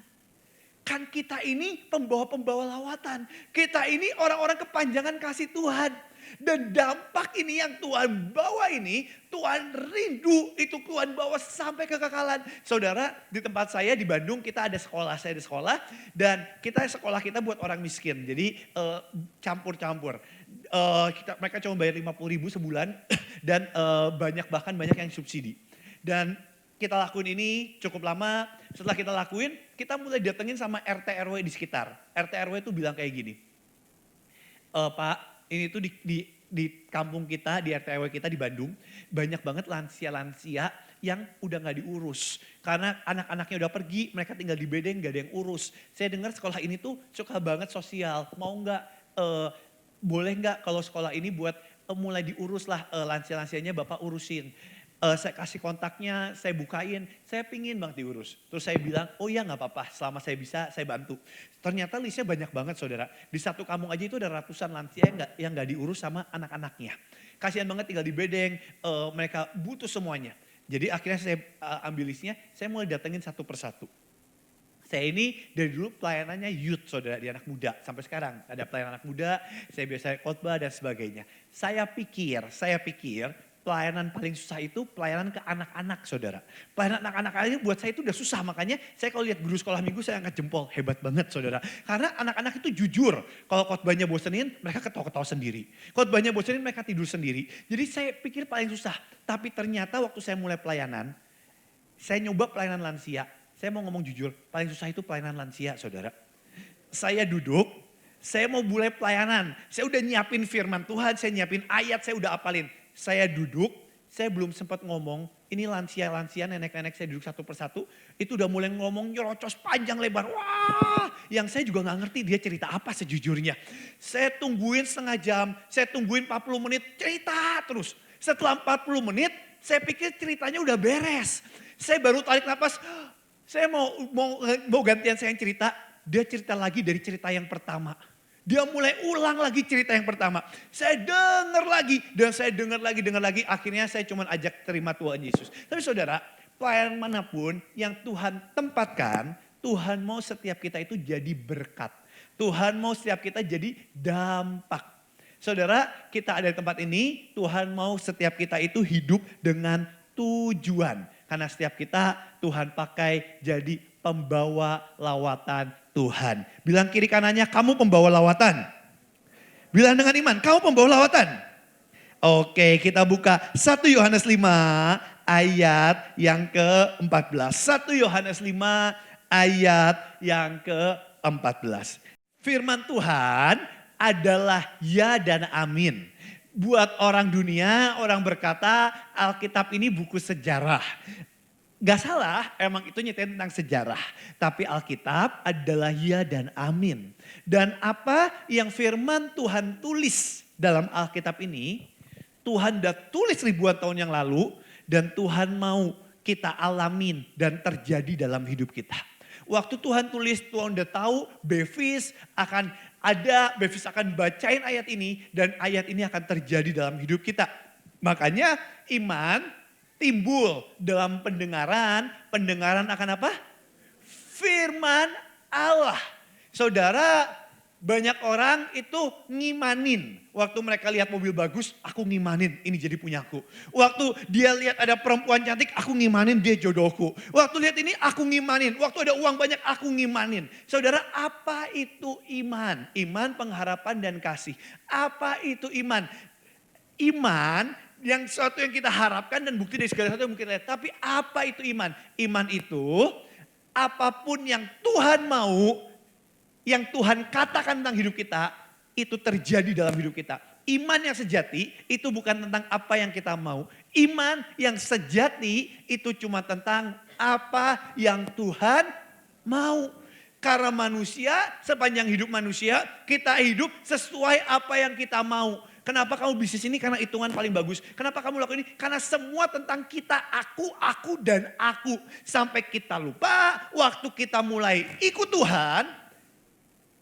Kan kita ini pembawa-pembawa lawatan. Kita ini orang-orang kepanjangan kasih Tuhan. Dan dampak ini yang Tuhan bawa ini, Tuhan rindu itu Tuhan bawa sampai kekekalan. Saudara, di tempat saya di Bandung kita ada sekolah, saya ada sekolah. Dan sekolah kita buat orang miskin. Jadi campur-campur. Mereka cuma bayar 50.000 sebulan dan bahkan banyak yang subsidi. Dan kita lakuin ini cukup lama, setelah kita lakuin, kita mulai datengin sama RT RW di sekitar. RT RW itu bilang kayak gini, Pak, ini tuh di kampung kita, di RT RW kita di Bandung, banyak banget lansia-lansia yang udah gak diurus. Karena anak-anaknya udah pergi, mereka tinggal di bedeng, gak ada yang urus. Saya dengar sekolah ini tuh suka banget sosial, mau gak, boleh gak kalau sekolah ini buat mulai diurus lah lansia-lansianya Bapak urusin. Saya kasih kontaknya, saya bukain, saya pingin banget diurus. Terus saya bilang, oh iya gak apa-apa, selama saya bisa saya bantu. Ternyata listnya banyak banget saudara. Di satu kampung aja itu ada ratusan lansia yang gak diurus sama anak-anaknya. Kasihan banget tinggal di bedeng, mereka butuh semuanya. Jadi akhirnya saya ambil listnya, saya mulai datengin satu persatu. Saya ini dari dulu pelayanannya youth saudara, di anak muda sampai sekarang. Ada pelayanan anak muda, saya biasa khotbah dan sebagainya. Saya pikir pelayanan paling susah itu pelayanan ke anak-anak saudara. Pelayanan anak-anak ini buat saya itu udah susah. Makanya saya kalau lihat guru sekolah minggu saya angkat jempol. Hebat banget saudara. Karena anak-anak itu jujur. Kalau khotbahnya bosenin mereka ketawa-ketawa sendiri. Khotbahnya bosenin mereka tidur sendiri. Jadi saya pikir paling susah. Tapi ternyata waktu saya mulai pelayanan. Saya nyoba pelayanan lansia. Saya mau ngomong jujur. Paling susah itu pelayanan lansia saudara. Saya duduk. Saya mau mulai pelayanan. Saya udah nyiapin firman Tuhan. Saya nyiapin ayat. Saya udah apalin. Saya duduk, saya belum sempat ngomong, ini lansia-lansia, nenek-nenek saya duduk satu persatu, itu udah mulai ngomong nyerocos panjang lebar, wah, yang saya juga gak ngerti dia cerita apa sejujurnya. Saya tungguin setengah jam, saya tungguin 40 menit, cerita terus. Setelah 40 menit, saya pikir ceritanya udah beres. Saya baru tarik napas, saya mau gantian saya yang cerita, dia cerita lagi dari cerita yang pertama. Dia mulai ulang lagi cerita yang pertama. Saya dengar lagi dan saya dengar lagi. Akhirnya saya cuma ajak terima Tuhan Yesus. Tapi saudara, pelayanan manapun yang Tuhan tempatkan, Tuhan mau setiap kita itu jadi berkat. Tuhan mau setiap kita jadi dampak. Saudara, kita ada di tempat ini, Tuhan mau setiap kita itu hidup dengan tujuan. Karena setiap kita Tuhan pakai jadi pembawa lawatan Tuhan. Bilang kiri kanannya, kamu pembawa lawatan. Bilang dengan iman, kamu pembawa lawatan. Oke, kita buka 1 Yohanes 5 ayat yang ke-14. 1 Yohanes 5 ayat yang ke-14. Firman Tuhan adalah ya dan amin. Buat orang dunia, orang berkata Alkitab ini buku sejarah. Gak salah, emang itu nyetain tentang sejarah. Tapi Alkitab adalah ya dan amin. Dan apa yang firman Tuhan tulis dalam Alkitab ini, Tuhan udah tulis ribuan tahun yang lalu. Dan Tuhan mau kita alamin dan terjadi dalam hidup kita. Waktu Tuhan tulis, Tuhan udah tahu Bevis akan ada, Bevis akan bacain ayat ini. Dan ayat ini akan terjadi dalam hidup kita. Makanya iman timbul dalam pendengaran akan apa? Firman Allah. Saudara, banyak orang itu ngimanin. Waktu mereka lihat mobil bagus, aku ngimanin ini jadi punyaku. Waktu dia lihat ada perempuan cantik, aku ngimanin dia jodohku. Waktu lihat ini, aku ngimanin. Waktu ada uang banyak, aku ngimanin. Saudara, apa itu iman? Iman, pengharapan, dan kasih. Apa itu iman? Iman yang sesuatu yang kita harapkan dan bukti dari segala sesuatu yang mungkin lihat. Tapi apa itu iman? Iman itu apapun yang Tuhan mau, yang Tuhan katakan tentang hidup kita, itu terjadi dalam hidup kita. Iman yang sejati itu bukan tentang apa yang kita mau. Iman yang sejati itu cuma tentang apa yang Tuhan mau. Karena manusia, sepanjang hidup manusia, kita hidup sesuai apa yang kita mau. Kenapa kamu bisnis ini? Karena hitungan paling bagus. Kenapa kamu lakukan ini? Karena semua tentang kita, aku, dan aku. Sampai kita lupa, waktu kita mulai ikut Tuhan,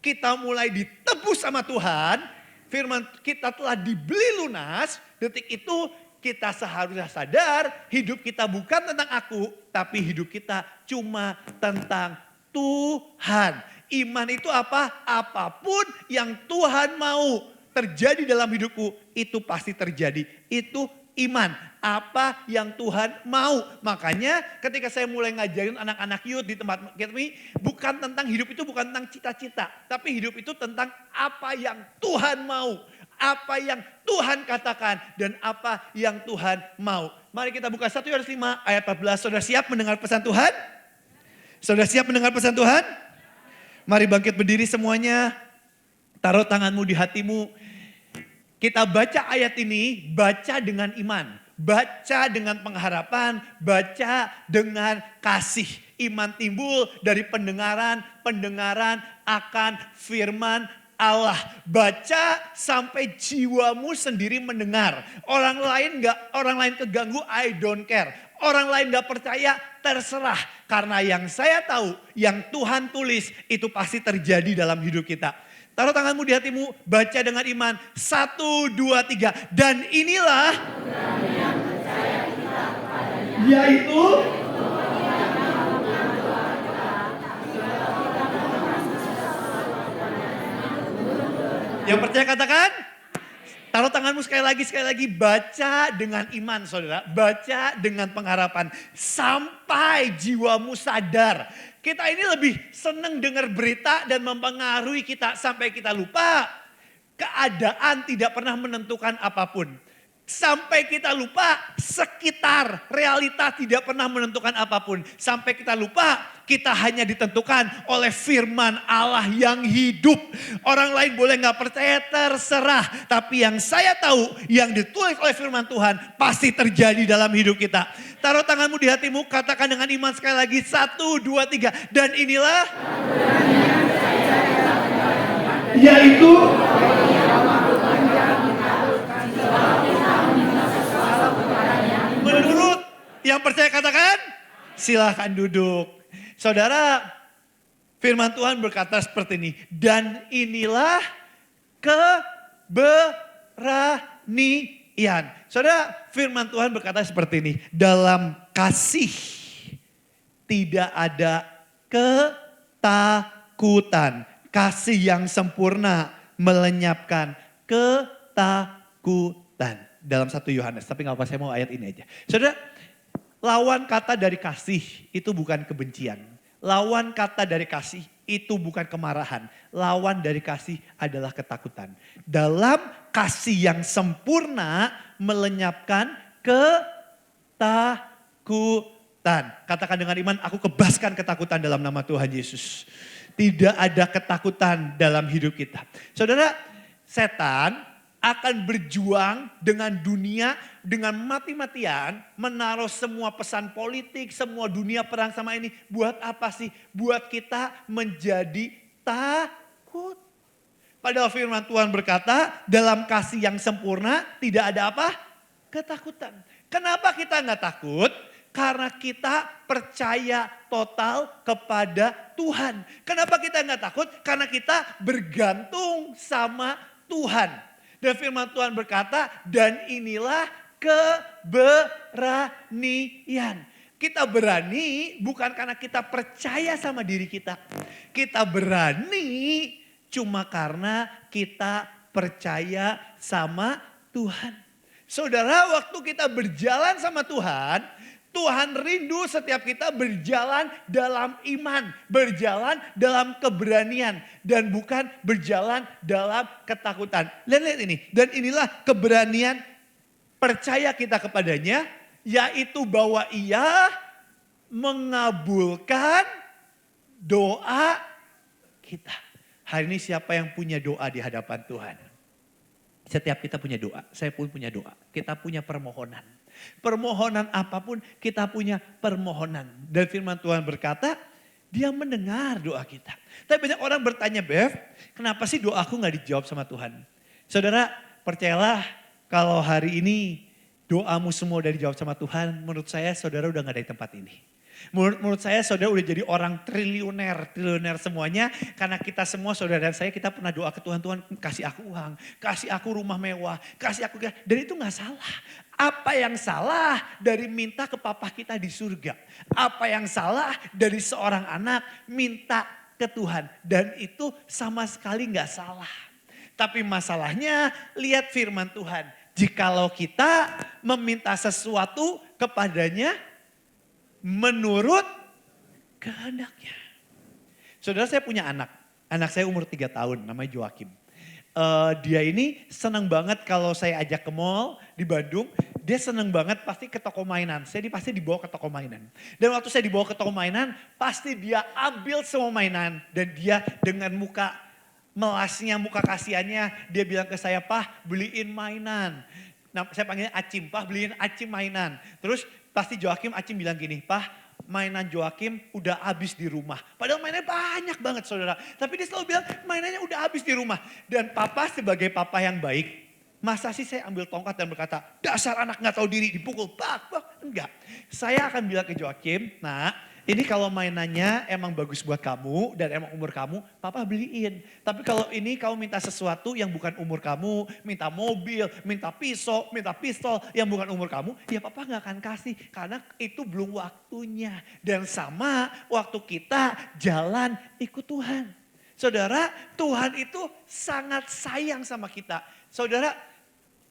kita mulai ditebus sama Tuhan, firman kita telah dibeli lunas, detik itu kita seharusnya sadar, hidup kita bukan tentang aku, tapi hidup kita cuma tentang Tuhan. Iman itu apa? Apapun yang Tuhan mau terjadi dalam hidupku, itu pasti terjadi. Itu iman. Apa yang Tuhan mau. Makanya ketika saya mulai ngajarin anak-anak youth di tempat kami, bukan tentang hidup itu bukan tentang cita-cita. Tapi hidup itu tentang apa yang Tuhan mau. Apa yang Tuhan katakan dan apa yang Tuhan mau. Mari kita buka 1 Yohanes 5 ayat 14. Saudara siap mendengar pesan Tuhan? Saudara siap mendengar pesan Tuhan? Mari bangkit berdiri semuanya. Taruh tanganmu di hatimu. Kita baca ayat ini, baca dengan iman. Baca dengan pengharapan, baca dengan kasih. Iman timbul dari pendengaran, pendengaran akan firman Allah. Baca sampai jiwamu sendiri mendengar. Orang lain keganggu, I don't care. Orang lain gak percaya, terserah. Karena yang saya tahu, yang Tuhan tulis, itu pasti terjadi dalam hidup kita. Taruh tanganmu di hatimu, baca dengan iman. 1, 2, 3. Dan inilah yaitu yang percaya katakan. Taruh tanganmu sekali lagi baca dengan iman saudara. Baca dengan pengharapan sampai jiwamu sadar. Kita ini lebih senang dengar berita dan mempengaruhi kita sampai kita lupa. Keadaan tidak pernah menentukan apapun. Sampai kita lupa sekitar realita tidak pernah menentukan apapun. Sampai kita lupa kita hanya ditentukan oleh firman Allah yang hidup. Orang lain boleh gak percaya terserah. Tapi yang saya tahu yang ditulis oleh firman Tuhan pasti terjadi dalam hidup kita. Taruh tanganmu di hatimu, katakan dengan iman sekali lagi. 1, 2, 3. Dan inilah yaitu menurut yang percaya katakan, silahkan duduk. Saudara, firman Tuhan berkata seperti ini. Dan inilah keberanian. Saudara, firman Tuhan berkata seperti ini. Dalam kasih tidak ada ketakutan. Kasih yang sempurna melenyapkan ketakutan. Dalam 1 Yohanes, tapi gak apa, saya mau ayat ini aja. Saudara, lawan kata dari kasih itu bukan kebencian. Lawan kata dari kasih itu bukan kemarahan. Lawan dari kasih adalah ketakutan. Dalam kasih yang sempurna melenyapkan ketakutan. Katakan dengan iman, aku kebaskan ketakutan dalam nama Tuhan Yesus. Tidak ada ketakutan dalam hidup kita. Saudara, setan akan berjuang dengan dunia, dengan mati-matian, menaruh semua pesan politik, semua dunia perang sama ini. Buat apa sih? Buat kita menjadi takut. Padahal firman Tuhan berkata, dalam kasih yang sempurna tidak ada apa? Ketakutan. Kenapa kita nggak takut? Karena kita percaya total kepada Tuhan. Kenapa kita nggak takut? Karena kita bergantung sama Tuhan. Dan firman Tuhan berkata, dan inilah keberanian. Kita berani bukan karena kita percaya sama diri kita. Kita berani cuma karena kita percaya sama Tuhan. Saudara, waktu kita berjalan sama Tuhan, Tuhan rindu setiap kita berjalan dalam iman, berjalan dalam keberanian, dan bukan berjalan dalam ketakutan. Lihat ini, dan inilah keberanian percaya kita kepadanya, yaitu bahwa Ia mengabulkan doa kita. Hari ini siapa yang punya doa di hadapan Tuhan? Setiap kita punya doa, saya pun punya doa, kita punya permohonan. Permohonan apapun kita punya permohonan. Dan firman Tuhan berkata dia mendengar doa kita. Tapi banyak orang bertanya, Bev, kenapa sih doaku gak dijawab sama Tuhan? Saudara, percayalah kalau hari ini doamu semua udah dijawab sama Tuhan, menurut saya saudara udah gak ada di tempat ini. Menurut saya saudara udah jadi orang triliuner semuanya. Karena kita semua saudara dan saya kita pernah doa ke Tuhan, Tuhan kasih aku uang, kasih aku rumah mewah, kasih aku, dan itu gak salah. Apa yang salah dari minta ke papa kita di surga? Apa yang salah dari seorang anak minta ke ke Tuhan. Dan itu sama sekali gak salah. Tapi masalahnya lihat firman Tuhan. Jikalau kita meminta sesuatu kepadanya menurut kehendaknya. Saudara, saya punya anak. Anak saya umur 3 tahun, namanya Joakim. Dia ini senang banget kalau saya ajak ke mall di Bandung. Dia senang banget pasti ke toko mainan. Saya pasti dibawa ke toko mainan. Dan waktu saya dibawa ke toko mainan, pasti dia ambil semua mainan. Dan dia dengan muka melasnya, muka kasihannya, dia bilang ke saya, "Pah, beliin mainan." Nah, saya panggilnya Acim, "Pah, beliin Acim mainan." Terus pasti Acim bilang gini, "Pah, mainan Joakim udah habis di rumah." Padahal mainannya banyak banget, saudara. Tapi dia selalu bilang mainannya udah habis di rumah. Dan papa sebagai papa yang baik, masa sih saya ambil tongkat dan berkata, "Dasar anak gak tahu diri," dipukul. Pak. Enggak. Saya akan bilang ke Joakim, "Nah, ini kalau mainannya emang bagus buat kamu dan emang umur kamu, papa beliin. Tapi kalau ini kamu minta sesuatu yang bukan umur kamu, minta mobil, minta pisau, minta pistol yang bukan umur kamu, ya papa gak akan kasih karena itu belum waktunya." Dan sama waktu kita jalan ikut Tuhan. Saudara, Tuhan itu sangat sayang sama kita. Saudara,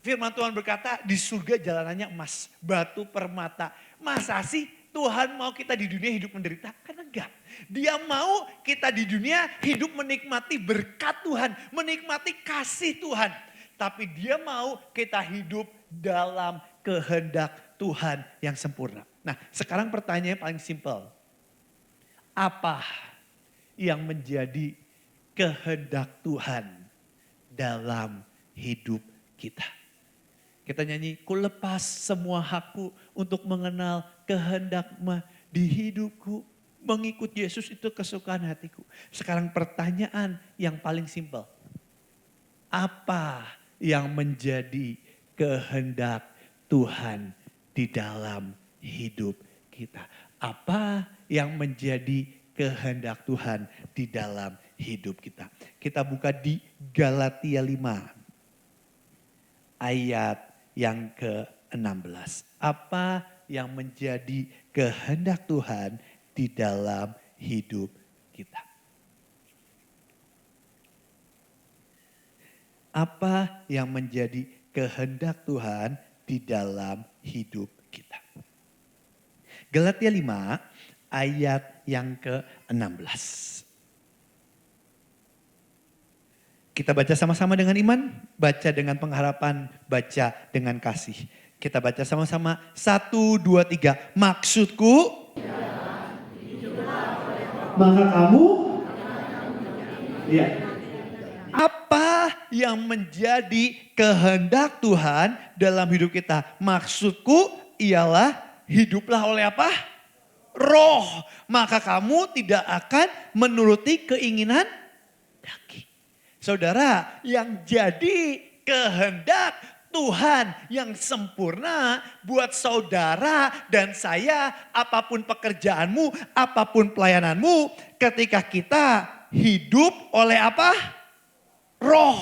firman Tuhan berkata di surga jalanannya emas, batu permata. Masa sih Tuhan mau kita di dunia hidup menderita? Karena enggak. Dia mau kita di dunia hidup menikmati berkat Tuhan, menikmati kasih Tuhan. Tapi dia mau kita hidup dalam kehendak Tuhan yang sempurna. Nah, sekarang pertanyaannya paling simpel. Apa yang menjadi kehendak Tuhan dalam hidup kita? Kita nyanyi, "Ku lepas semua hakku untuk mengenal kehendakmu di hidupku." Mengikut Yesus itu kesukaan hatiku. Sekarang pertanyaan yang paling simpel. Apa yang menjadi kehendak Tuhan di dalam hidup kita? Apa yang menjadi kehendak Tuhan di dalam hidup kita? Kita buka di Galatia 5 ayat yang ke-16. Apa yang menjadi kehendak Tuhan di dalam hidup kita? Apa yang menjadi kehendak Tuhan di dalam hidup kita? Galatia 5 ayat yang ke-16. Kita baca sama-sama dengan iman, baca dengan pengharapan, baca dengan kasih. Kita baca sama-sama, 1, 2, 3. Maksudku, maka kamu, ya. Apa yang menjadi kehendak Tuhan dalam hidup kita? Maksudku ialah hiduplah oleh apa? Roh. Maka kamu tidak akan menuruti keinginan daging. Saudara, yang jadi kehendak Tuhan yang sempurna buat saudara dan saya, apapun pekerjaanmu, apapun pelayananmu, ketika kita hidup oleh apa? Roh.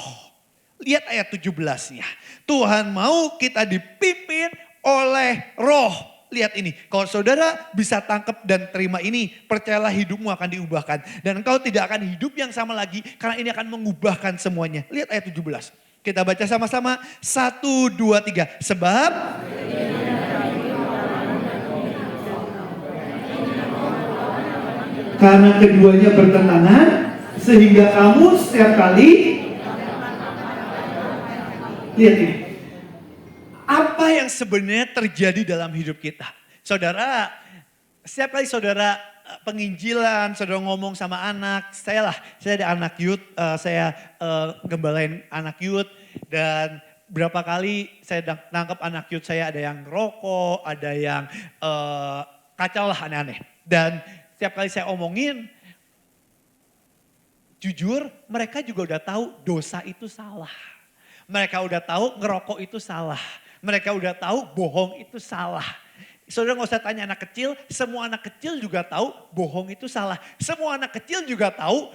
Lihat ayat 17-nya. Tuhan mau kita dipimpin oleh roh. Lihat ini, kalau saudara bisa tangkap dan terima ini, percayalah hidupmu akan diubahkan. Dan engkau tidak akan hidup yang sama lagi, karena ini akan mengubahkan semuanya. Lihat ayat 17. Kita baca sama-sama, 1, 2, 3. Sebab karena keduanya bertentangan, sehingga kamu setiap kali, lihat ini. Apa yang sebenarnya terjadi dalam hidup kita? Saudara, setiap kali saudara penginjilan, saudara ngomong sama anak, saya ada anak youth, saya gembalain anak youth. Dan berapa kali saya nangkep anak youth saya, ada yang rokok, ada yang kacau lah, aneh-aneh. Dan setiap kali saya omongin, jujur mereka juga udah tahu dosa itu salah. Mereka udah tahu ngerokok itu salah. Mereka udah tahu bohong itu salah. Saudara gak usah tanya anak kecil, semua anak kecil juga tahu bohong itu salah. Semua anak kecil juga tahu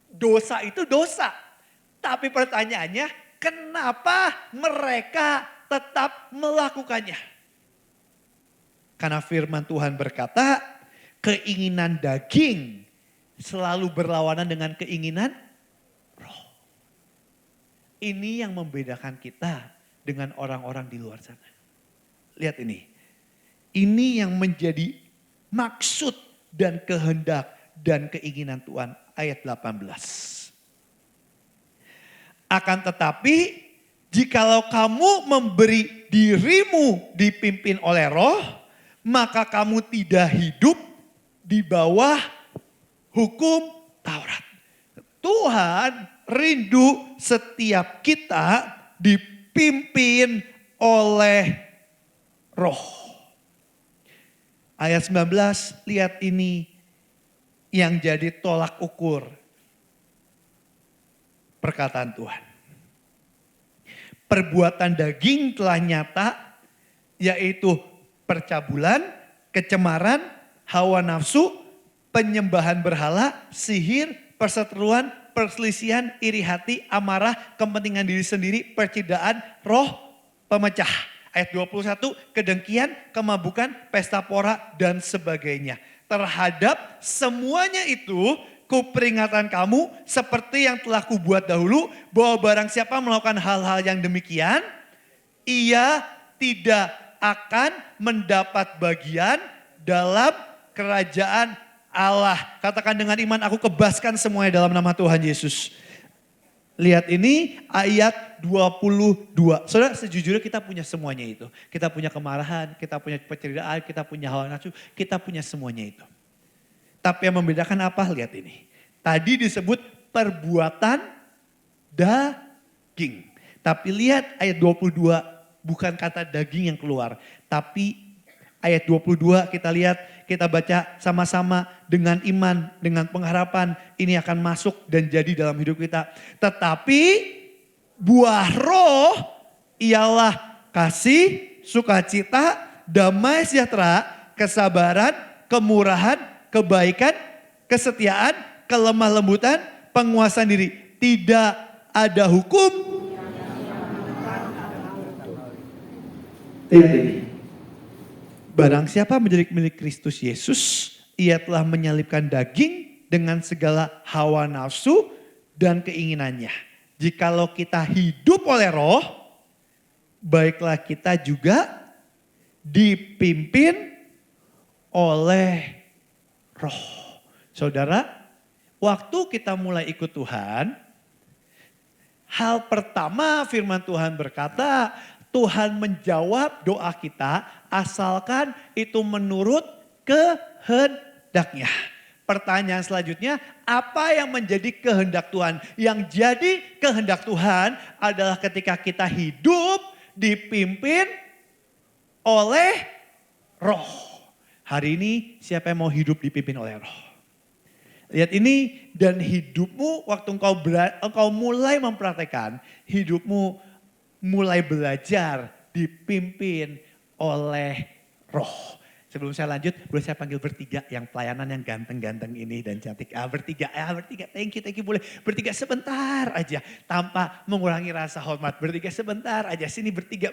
dosa itu dosa. Tapi pertanyaannya, kenapa mereka tetap melakukannya? Karena firman Tuhan berkata, keinginan daging selalu berlawanan dengan keinginan roh. Ini yang membedakan kita dengan orang-orang di luar sana. Lihat ini. Ini yang menjadi maksud dan kehendak dan keinginan Tuhan. Ayat 18. Akan tetapi jikalau kamu memberi dirimu dipimpin oleh roh, maka kamu tidak hidup di bawah hukum Taurat. Tuhan rindu setiap kita dipimpin oleh roh. Ayat 19, lihat ini yang jadi tolak ukur perkataan Tuhan. Perbuatan daging telah nyata, yaitu percabulan, kecemaran, hawa nafsu, penyembahan berhala, sihir, perseteruan, perselisihan, iri hati, amarah, kepentingan diri sendiri, percidaan, roh pemecah. Ayat 21, kedengkian, kemabukan, pesta pora, dan sebagainya. Terhadap semuanya itu, kuperingatkan kamu seperti yang telah kubuat dahulu, bahwa barang siapa melakukan hal-hal yang demikian, ia tidak akan mendapat bagian dalam kerajaan Allah. Katakan dengan iman, aku kebaskan semuanya dalam nama Tuhan Yesus. Lihat ini ayat 22. Saudara, sejujurnya kita punya semuanya itu. Kita punya kemarahan, kita punya penceriaan, kita punya hawa nafsu, kita punya semuanya itu. Tapi yang membedakan apa? Lihat ini. Tadi disebut perbuatan daging. Tapi lihat ayat 22, bukan kata daging yang keluar. Tapi ayat 22 kita lihat, kita baca sama-sama dengan iman, dengan pengharapan. Ini akan masuk dan jadi dalam hidup kita. Tetapi buah roh ialah kasih, sukacita, damai sejahtera, kesabaran, kemurahan, kebaikan, kesetiaan, kelemah lembutan, penguasaan diri. Tidak ada hukum. Lihat ini. Barang siapa menjadi milik Kristus Yesus, ia telah menyalibkan daging dengan segala hawa nafsu dan keinginannya. Jikalau kita hidup oleh roh, baiklah kita juga dipimpin oleh roh. Saudara, waktu kita mulai ikut Tuhan, hal pertama firman Tuhan berkata, Tuhan menjawab doa kita asalkan itu menurut kehendaknya. Pertanyaan selanjutnya, apa yang menjadi kehendak Tuhan? Yang jadi kehendak Tuhan adalah ketika kita hidup dipimpin oleh roh. Hari ini siapa yang mau hidup dipimpin oleh roh? Lihat ini, dan hidupmu waktu engkau mulai mempraktekkan, hidupmu mulai belajar dipimpin oleh roh. Sebelum saya lanjut, boleh saya panggil bertiga yang pelayanan yang ganteng-ganteng ini dan cantik. Bertiga, thank you, boleh. Bertiga sebentar aja, tanpa mengurangi rasa hormat. Bertiga sebentar aja, sini bertiga.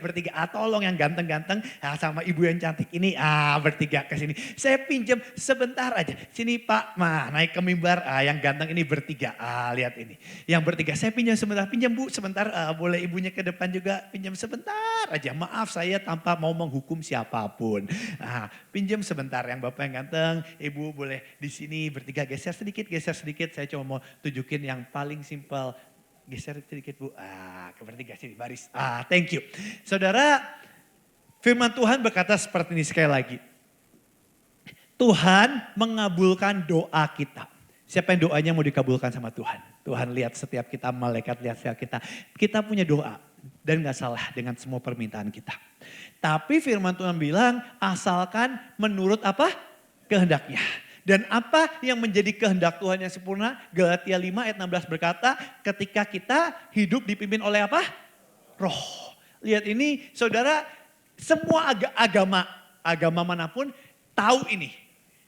Tolong yang ganteng-ganteng sama ibu yang cantik ini, bertiga ke sini. Saya pinjam sebentar aja, sini Pak, naik ke mimbar, yang ganteng ini bertiga. Lihat ini, yang bertiga saya pinjam sebentar, pinjam Bu sebentar, boleh ibunya ke depan juga, pinjam sebentar aja. Maaf saya tanpa mau menghukum siapapun. Pinjam sebentar yang Bapak yang ganteng, Ibu boleh di sini bertiga geser sedikit. Saya cuma mau tunjukin yang paling simpel. Geser sedikit Bu, ke bertiga sini baris. Thank you. Saudara, firman Tuhan berkata seperti ini sekali lagi. Tuhan mengabulkan doa kita. Siapa yang doanya mau dikabulkan sama Tuhan? Tuhan lihat setiap kita, malaikat lihat setiap kita. Kita punya doa dan gak salah dengan semua permintaan kita. Tapi firman Tuhan bilang asalkan menurut apa? Kehendaknya. Dan apa yang menjadi kehendak Tuhan yang sempurna? Galatia 5 ayat 16 berkata ketika kita hidup dipimpin oleh apa? Roh. Lihat ini saudara, semua agama manapun tahu ini.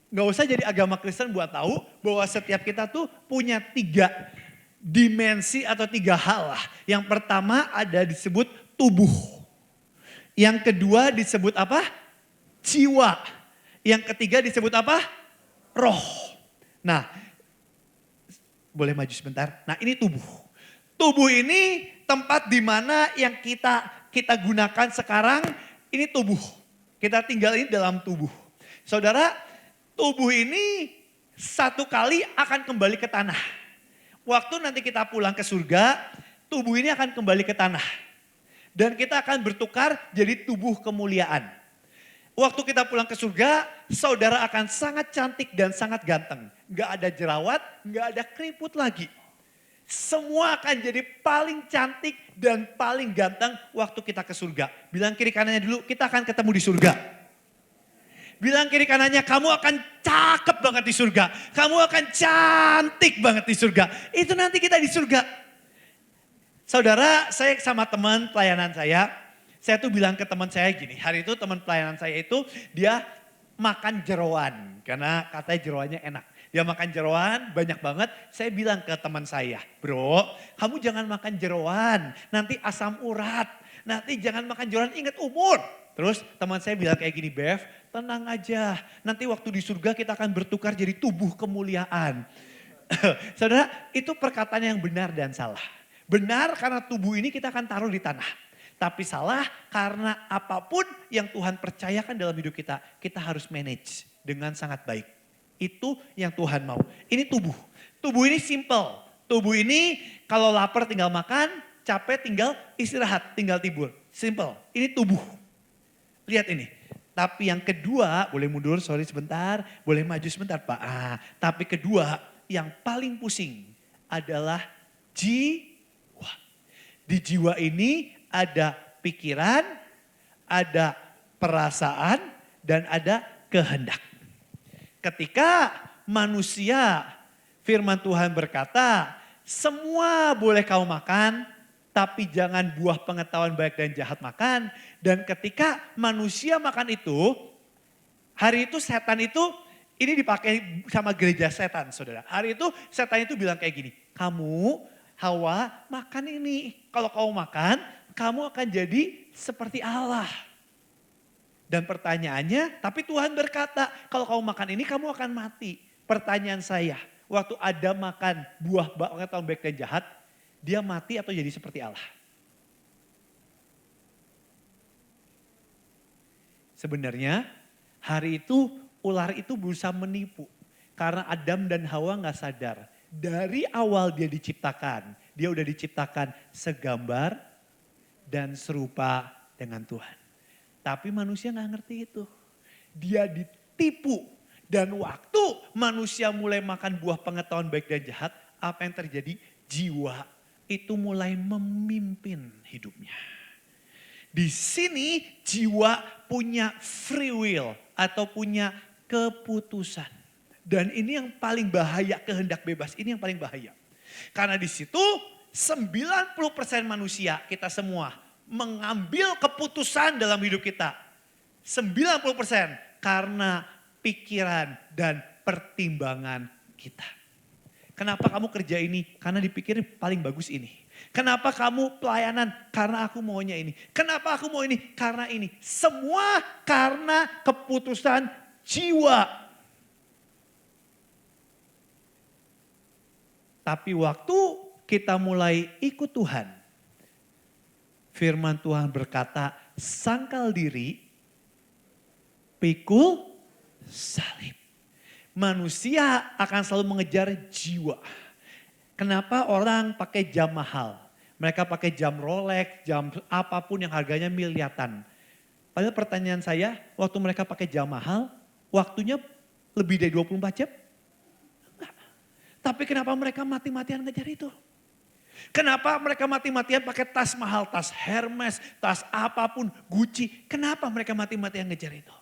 Gak usah jadi agama Kristen buat tahu bahwa setiap kita tuh punya 3 dimensi atau 3 hal lah. Yang pertama ada disebut tubuh. Yang kedua disebut apa? Jiwa. Yang ketiga disebut apa? Roh. Nah, Boleh maju sebentar. Nah ini tubuh. Tubuh ini tempat di mana yang kita gunakan sekarang, ini tubuh. Kita tinggal ini dalam tubuh. Saudara, tubuh ini satu kali akan kembali ke tanah. Waktu nanti kita pulang ke surga, tubuh ini akan kembali ke tanah. Dan kita akan bertukar jadi tubuh kemuliaan. Waktu kita pulang ke surga, saudara akan sangat cantik dan sangat ganteng. Gak ada jerawat, gak ada keriput lagi. Semua akan jadi paling cantik dan paling ganteng waktu kita ke surga. Bilang kiri kanannya dulu, kita akan ketemu di surga. Bilang kiri kanannya, kamu akan cakep banget di surga. Kamu akan cantik banget di surga. Itu nanti kita di surga. Saudara, saya sama teman pelayanan saya tuh bilang ke teman saya gini. Hari itu teman pelayanan saya itu dia makan jeroan. Karena katanya jeroannya enak. Dia makan jeroan banyak banget. Saya bilang ke teman saya, bro kamu jangan makan jeroan. Nanti asam urat. Nanti jangan makan jeroan, ingat umur. Terus teman saya bilang kayak gini, Bev tenang aja. Nanti waktu di surga kita akan bertukar jadi tubuh kemuliaan. Saudara, itu perkataan yang benar dan salah. Benar karena tubuh ini kita akan taruh di tanah. Tapi salah karena apapun yang Tuhan percayakan dalam hidup kita, kita harus manage dengan sangat baik. Itu yang Tuhan mau. Ini tubuh. Tubuh ini simple. Tubuh ini kalau lapar tinggal makan, capek tinggal istirahat, tinggal tidur. Simple. Ini tubuh. Lihat ini. Tapi yang kedua, boleh mundur, sorry sebentar. Boleh maju sebentar Pak. Tapi kedua yang paling pusing adalah jiwa. Di jiwa ini ada pikiran, ada perasaan, dan ada kehendak. Ketika manusia, firman Tuhan berkata, semua boleh kau makan, tapi jangan buah pengetahuan baik dan jahat makan. Dan ketika manusia makan itu, hari itu setan itu, ini dipakai sama gereja setan saudara. Hari itu setan itu bilang kayak gini, kamu Hawa makan ini. Kalau kamu makan, kamu akan jadi seperti Allah. Dan pertanyaannya, tapi Tuhan berkata, kalau kamu makan ini kamu akan mati. Pertanyaan saya, waktu Adam makan buah pengetahuan baik dan jahat, dia mati atau jadi seperti Allah? Sebenarnya hari itu ular itu berusaha menipu. Karena Adam dan Hawa gak sadar. Dari awal dia diciptakan, dia udah diciptakan segambar dan serupa dengan Tuhan. Tapi manusia gak ngerti itu. Dia ditipu. Dan waktu manusia mulai makan buah pengetahuan baik dan jahat, apa yang terjadi? Jiwa itu mulai memimpin hidupnya. Di sini jiwa punya free will atau punya keputusan. Dan ini yang paling bahaya, kehendak bebas. Ini yang paling bahaya. Karena di situ 90% manusia, kita semua, mengambil keputusan dalam hidup kita. 90% karena pikiran dan pertimbangan kita. Kenapa kamu kerja ini? Karena dipikir paling bagus ini. Kenapa kamu pelayanan? Karena aku maunya ini. Kenapa aku mau ini? Karena ini. Semua karena keputusan jiwa. Tapi waktu kita mulai ikut Tuhan, firman Tuhan berkata, sangkal diri, pikul salib. Manusia akan selalu mengejar jiwa. Kenapa orang pakai jam mahal? Mereka pakai jam Rolex, jam apapun yang harganya miliaran. Padahal pertanyaan saya, waktu mereka pakai jam mahal, waktunya lebih dari 24 jam? Enggak. Tapi kenapa mereka mati-matian ngejar itu? Kenapa mereka mati-matian pakai tas mahal, tas Hermes, tas apapun, Gucci. Kenapa mereka mati-matian ngejar itu?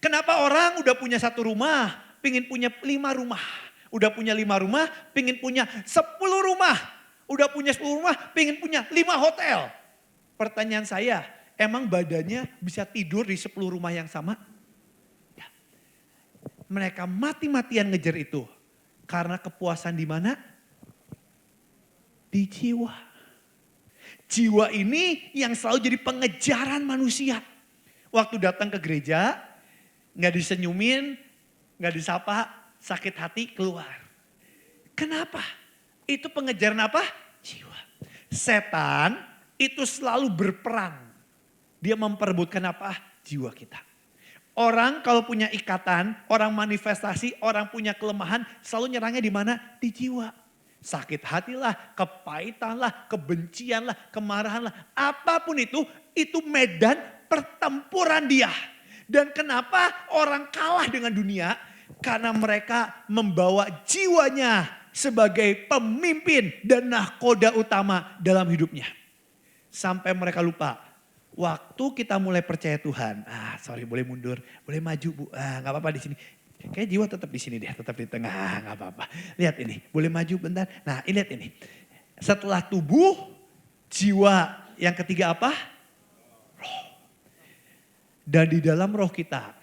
Kenapa orang udah punya 1 rumah, pingin punya 5 rumah. Udah punya 5 rumah, pingin punya 10 rumah. Udah punya 10 rumah, pingin punya 5 hotel. Pertanyaan saya, emang badannya bisa tidur di 10 rumah yang sama? Ya. Mereka mati-matian ngejar itu. Karena kepuasan di mana? Di jiwa. Jiwa ini yang selalu jadi pengejaran manusia. Waktu datang ke gereja, gak disenyumin, gak disapa, sakit hati keluar. Kenapa? Itu pengejaran apa? Jiwa. Setan itu selalu berperang. Dia memperebutkan apa? Jiwa kita. Orang kalau punya ikatan, orang manifestasi, orang punya kelemahan, selalu nyerangnya di mana? Di jiwa. Sakit hatilah, kepahitanlah, kebencianlah, kemarahanlah. Apapun itu medan pertempuran dia. Dan kenapa orang kalah dengan dunia? Karena mereka membawa jiwanya sebagai pemimpin dan nahkoda utama dalam hidupnya. Sampai mereka lupa. Waktu kita mulai percaya Tuhan, boleh mundur, boleh maju Bu, gak apa-apa di sini. Kayak jiwa tetap di sini deh, tetap di tengah, gak apa-apa. Lihat ini, boleh maju bentar. Nah lihat ini, setelah tubuh, jiwa yang ketiga apa? Roh. Dan di dalam roh kita,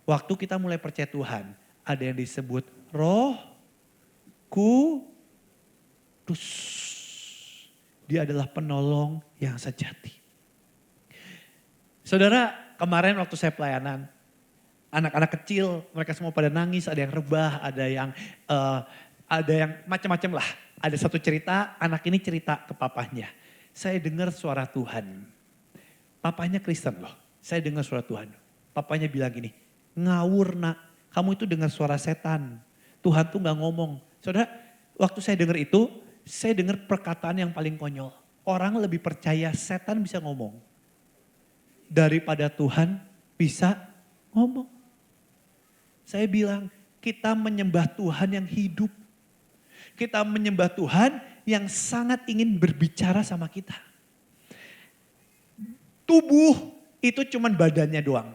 waktu kita mulai percaya Tuhan, ada yang disebut Roh Kudus. Dia adalah penolong yang sejati. Saudara, kemarin waktu saya pelayanan, anak-anak kecil, mereka semua pada nangis, ada yang rebah, ada yang macam-macam lah. Ada satu cerita, anak ini cerita ke papahnya. Saya dengar suara Tuhan. Papahnya Kristen loh, saya dengar suara Tuhan. Papahnya bilang gini, ngawur nak, kamu itu dengar suara setan. Tuhan tuh gak ngomong. Saudara, waktu saya dengar itu, saya dengar perkataan yang paling konyol. Orang lebih percaya setan bisa ngomong daripada Tuhan bisa ngomong. Saya bilang, kita menyembah Tuhan yang hidup. Kita menyembah Tuhan yang sangat ingin berbicara sama kita. Tubuh itu cuman badannya doang.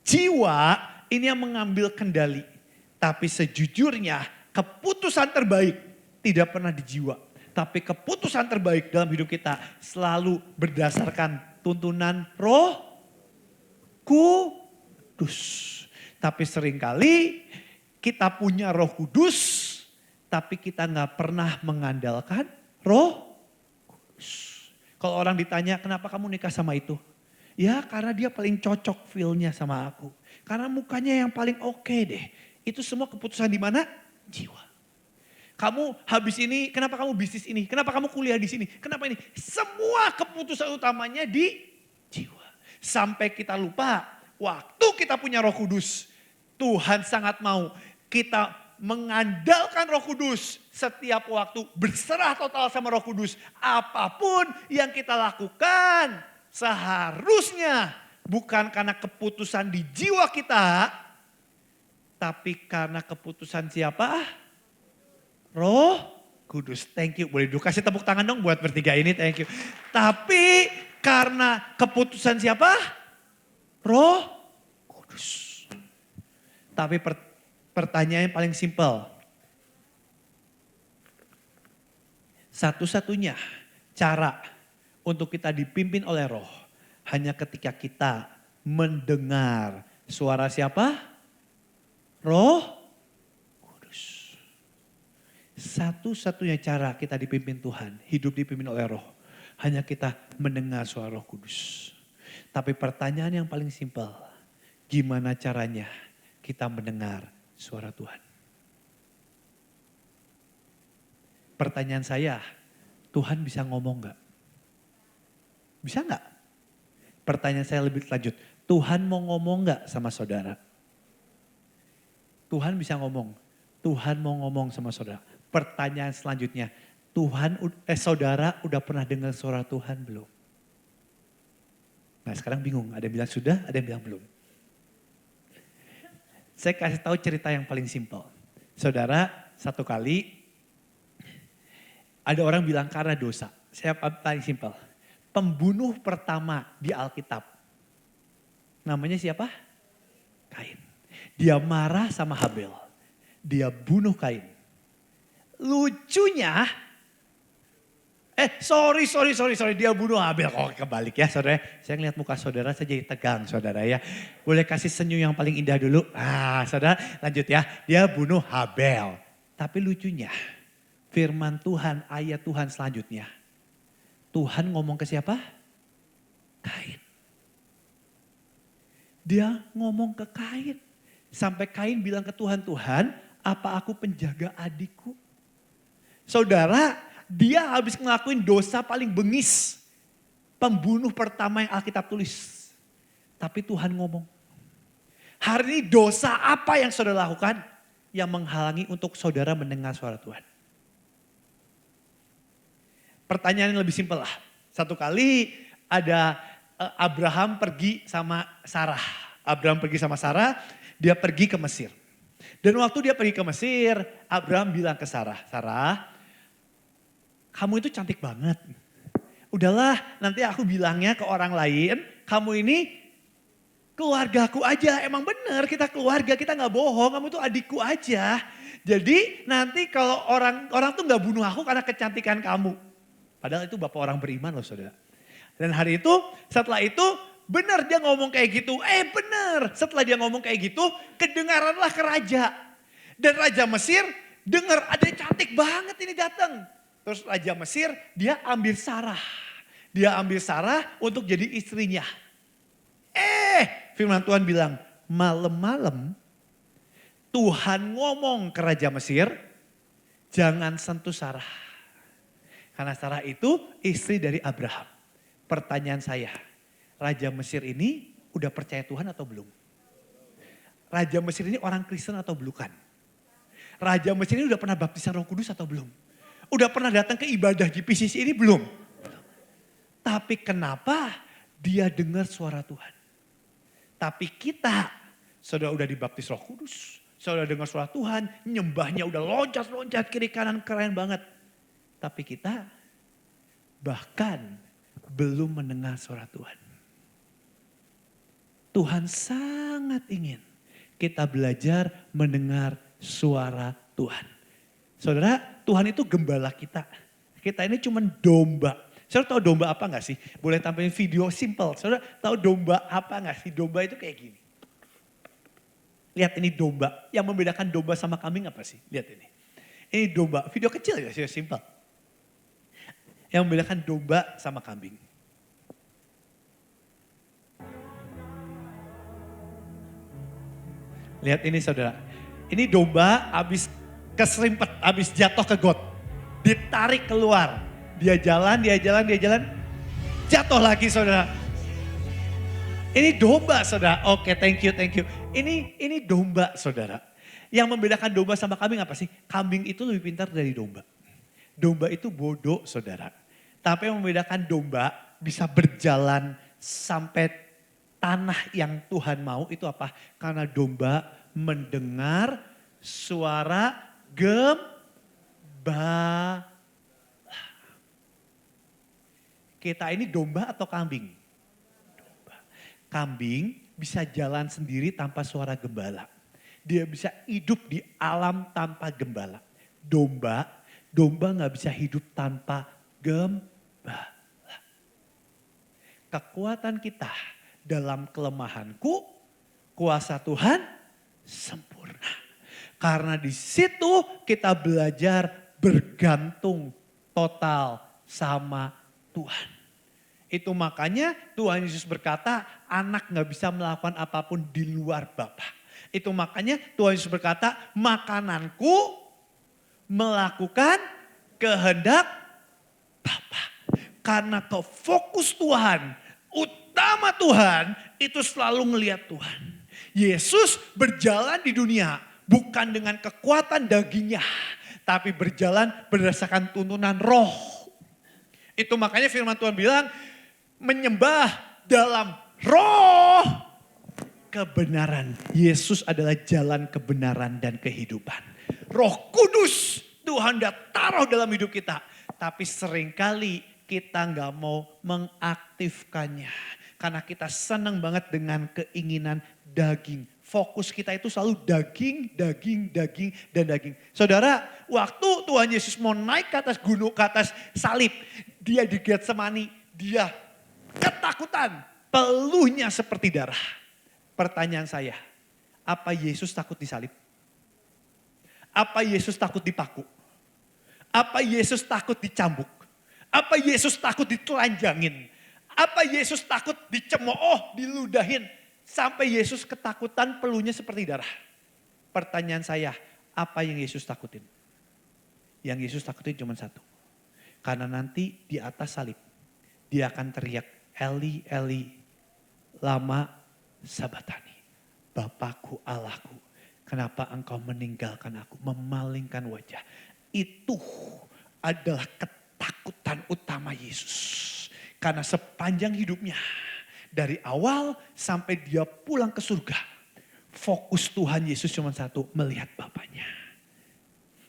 Jiwa ini yang mengambil kendali. Tapi sejujurnya keputusan terbaik tidak pernah di jiwa. Tapi keputusan terbaik dalam hidup kita selalu berdasarkan tuntunan Roh Kudus. Tapi seringkali kita punya Roh Kudus, tapi kita nggak pernah mengandalkan Roh Kudus. Kalau orang ditanya, kenapa kamu nikah sama itu? Ya karena dia paling cocok feel-nya sama aku. Karena mukanya yang paling oke deh. Itu semua keputusan di mana? Jiwa. Kamu habis ini, kenapa kamu bisnis ini? Kenapa kamu kuliah di sini? Kenapa ini? Semua keputusan utamanya di jiwa. Sampai kita lupa, waktu kita punya Roh Kudus, Tuhan sangat mau kita mengandalkan Roh Kudus setiap waktu, berserah total sama Roh Kudus. Apapun yang kita lakukan, seharusnya bukan karena keputusan di jiwa kita, tapi karena keputusan siapa? Roh Kudus. Thank you. Boleh dulu kasih tepuk tangan dong buat bertiga ini. Thank you. Tapi karena keputusan siapa? Roh Kudus. Tapi pertanyaan yang paling simpel. Satu-satunya cara untuk kita dipimpin oleh roh. Hanya ketika kita mendengar suara siapa? Roh Kudus. Satu-satunya cara kita dipimpin Tuhan, hidup dipimpin oleh roh. Hanya kita mendengar suara Roh Kudus. Tapi pertanyaan yang paling simpel, gimana caranya kita mendengar suara Tuhan? Pertanyaan saya, Tuhan bisa ngomong gak? Bisa gak? Pertanyaan saya lebih lanjut, Tuhan mau ngomong gak sama saudara? Tuhan bisa ngomong, Tuhan mau ngomong sama saudara. Pertanyaan selanjutnya, saudara udah pernah dengar suara Tuhan belum? Nah sekarang bingung, ada yang bilang sudah, ada yang bilang belum. Saya kasih tahu cerita yang paling simpel. Saudara, satu kali ada orang bilang karena dosa. Saya paling simpel. Pembunuh pertama di Alkitab. Namanya siapa? Kain. Dia marah sama Habel. Dia bunuh Kain. Lucunya, sorry, dia bunuh Habel. Oh kebalik ya saudara. Saya ngeliat muka saudara, saya jadi tegang saudara ya. Boleh kasih senyum yang paling indah dulu. Saudara lanjut ya. Dia bunuh Habel. Tapi lucunya, firman Tuhan, ayat Tuhan selanjutnya. Tuhan ngomong ke siapa? Kain. Dia ngomong ke Kain. Sampai Kain bilang ke Tuhan, Tuhan apa aku penjaga adikku? Saudara, dia habis ngelakuin dosa paling bengis. Pembunuh pertama yang Alkitab tulis. Tapi Tuhan ngomong, hari ini dosa apa yang saudara lakukan yang menghalangi untuk saudara mendengar suara Tuhan? Pertanyaan yang lebih simpel lah. Satu kali ada Abraham pergi sama Sarah. Abraham pergi sama Sarah, dia pergi ke Mesir. Dan waktu dia pergi ke Mesir, Abraham bilang ke Sarah, Sarah, kamu itu cantik banget. Udahlah, nanti aku bilangnya ke orang lain, kamu ini keluargaku aja. Emang bener kita keluarga, kita gak bohong, kamu tuh adikku aja. Jadi nanti kalau orang tuh gak bunuh aku karena kecantikan kamu. Padahal itu bapak orang beriman loh saudara. Dan hari itu, setelah itu benar dia ngomong kayak gitu. Benar, setelah dia ngomong kayak gitu, kedengaranlah ke raja. Dan Raja Mesir dengar ada yang cantik banget ini datang. Terus Raja Mesir dia ambil Sarah. Dia ambil Sarah untuk jadi istrinya. Firman Tuhan bilang, malam-malam Tuhan ngomong ke Raja Mesir, jangan sentuh Sarah. Karena Sarah itu istri dari Abraham. Pertanyaan saya, Raja Mesir ini udah percaya Tuhan atau belum? Raja Mesir ini orang Kristen atau bukan? Raja Mesir ini udah pernah baptisan Roh Kudus atau belum? Udah pernah datang ke ibadah GPCC ini belum? Tapi kenapa dia dengar suara Tuhan? Tapi kita, saudara udah dibaptis Roh Kudus, saudara dengar suara Tuhan, nyembahnya udah loncat-loncat kiri kanan, keren banget. Tapi kita bahkan belum mendengar suara Tuhan. Tuhan sangat ingin kita belajar mendengar suara Tuhan. Saudara, Tuhan itu gembala kita. Kita ini cuma domba. Saudara tahu domba apa gak sih? Boleh tampilin video simple. Saudara tahu domba apa gak sih? Domba itu kayak gini. Lihat ini domba. Yang membedakan domba sama kambing apa sih? Lihat ini. Ini domba. Video kecil ya, simple. Yang membedakan domba sama kambing. Lihat ini saudara. Ini domba habis keserimpet, habis jatuh ke got. Ditarik keluar. Dia jalan, jatuh lagi saudara. Ini domba saudara. Oke, thank you. Ini domba saudara. Yang membedakan domba sama kambing apa sih? Kambing itu lebih pintar dari domba. Domba itu bodoh saudara. Tapi yang membedakan domba bisa berjalan sampai tanah yang Tuhan mau itu apa? Karena domba mendengar suara gembala. Kita ini domba atau kambing? Domba. Kambing bisa jalan sendiri tanpa suara gembala. Dia bisa hidup di alam tanpa gembala. Domba gak bisa hidup tanpa gembala. Kekuatan kita dalam kelemahanku, kuasa Tuhan sempurna. Karena di situ kita belajar bergantung total sama Tuhan. Itu makanya Tuhan Yesus berkata anak gak bisa melakukan apapun di luar Bapa. Itu makanya Tuhan Yesus berkata makananku melakukan kehendak Bapa. Karena fokus Tuhan, utama Tuhan itu selalu ngelihat Tuhan. Yesus berjalan di dunia bukan dengan kekuatan dagingnya, tapi berjalan berdasarkan tuntunan roh. Itu makanya firman Tuhan bilang menyembah dalam roh kebenaran. Yesus adalah jalan kebenaran dan kehidupan. Roh Kudus Tuhan udah taruh dalam hidup kita. Tapi seringkali kita gak mau mengaktifkannya. Karena kita senang banget dengan keinginan daging. Fokus kita itu selalu daging. Saudara, waktu Tuhan Yesus mau naik ke atas gunung, ke atas salib. Dia di Getsemani, dia ketakutan. Peluhnya seperti darah. Pertanyaan saya, apa Yesus takut disalib? Apa Yesus takut dipaku? Apa Yesus takut dicambuk? Apa Yesus takut ditelanjangin? Apa Yesus takut dicemooh, diludahin? Sampai Yesus ketakutan peluhnya seperti darah. Pertanyaan saya, apa yang Yesus takutin? Yang Yesus takutin cuma satu. Karena nanti di atas salib, dia akan teriak, Eli, Eli, lama sabatani. Bapakku, Allahku, kenapa engkau meninggalkan aku, memalingkan wajah. Itu adalah ketakutan utama Yesus. Karena sepanjang hidupnya, dari awal sampai dia pulang ke surga, fokus Tuhan Yesus cuma satu, melihat Bapaknya.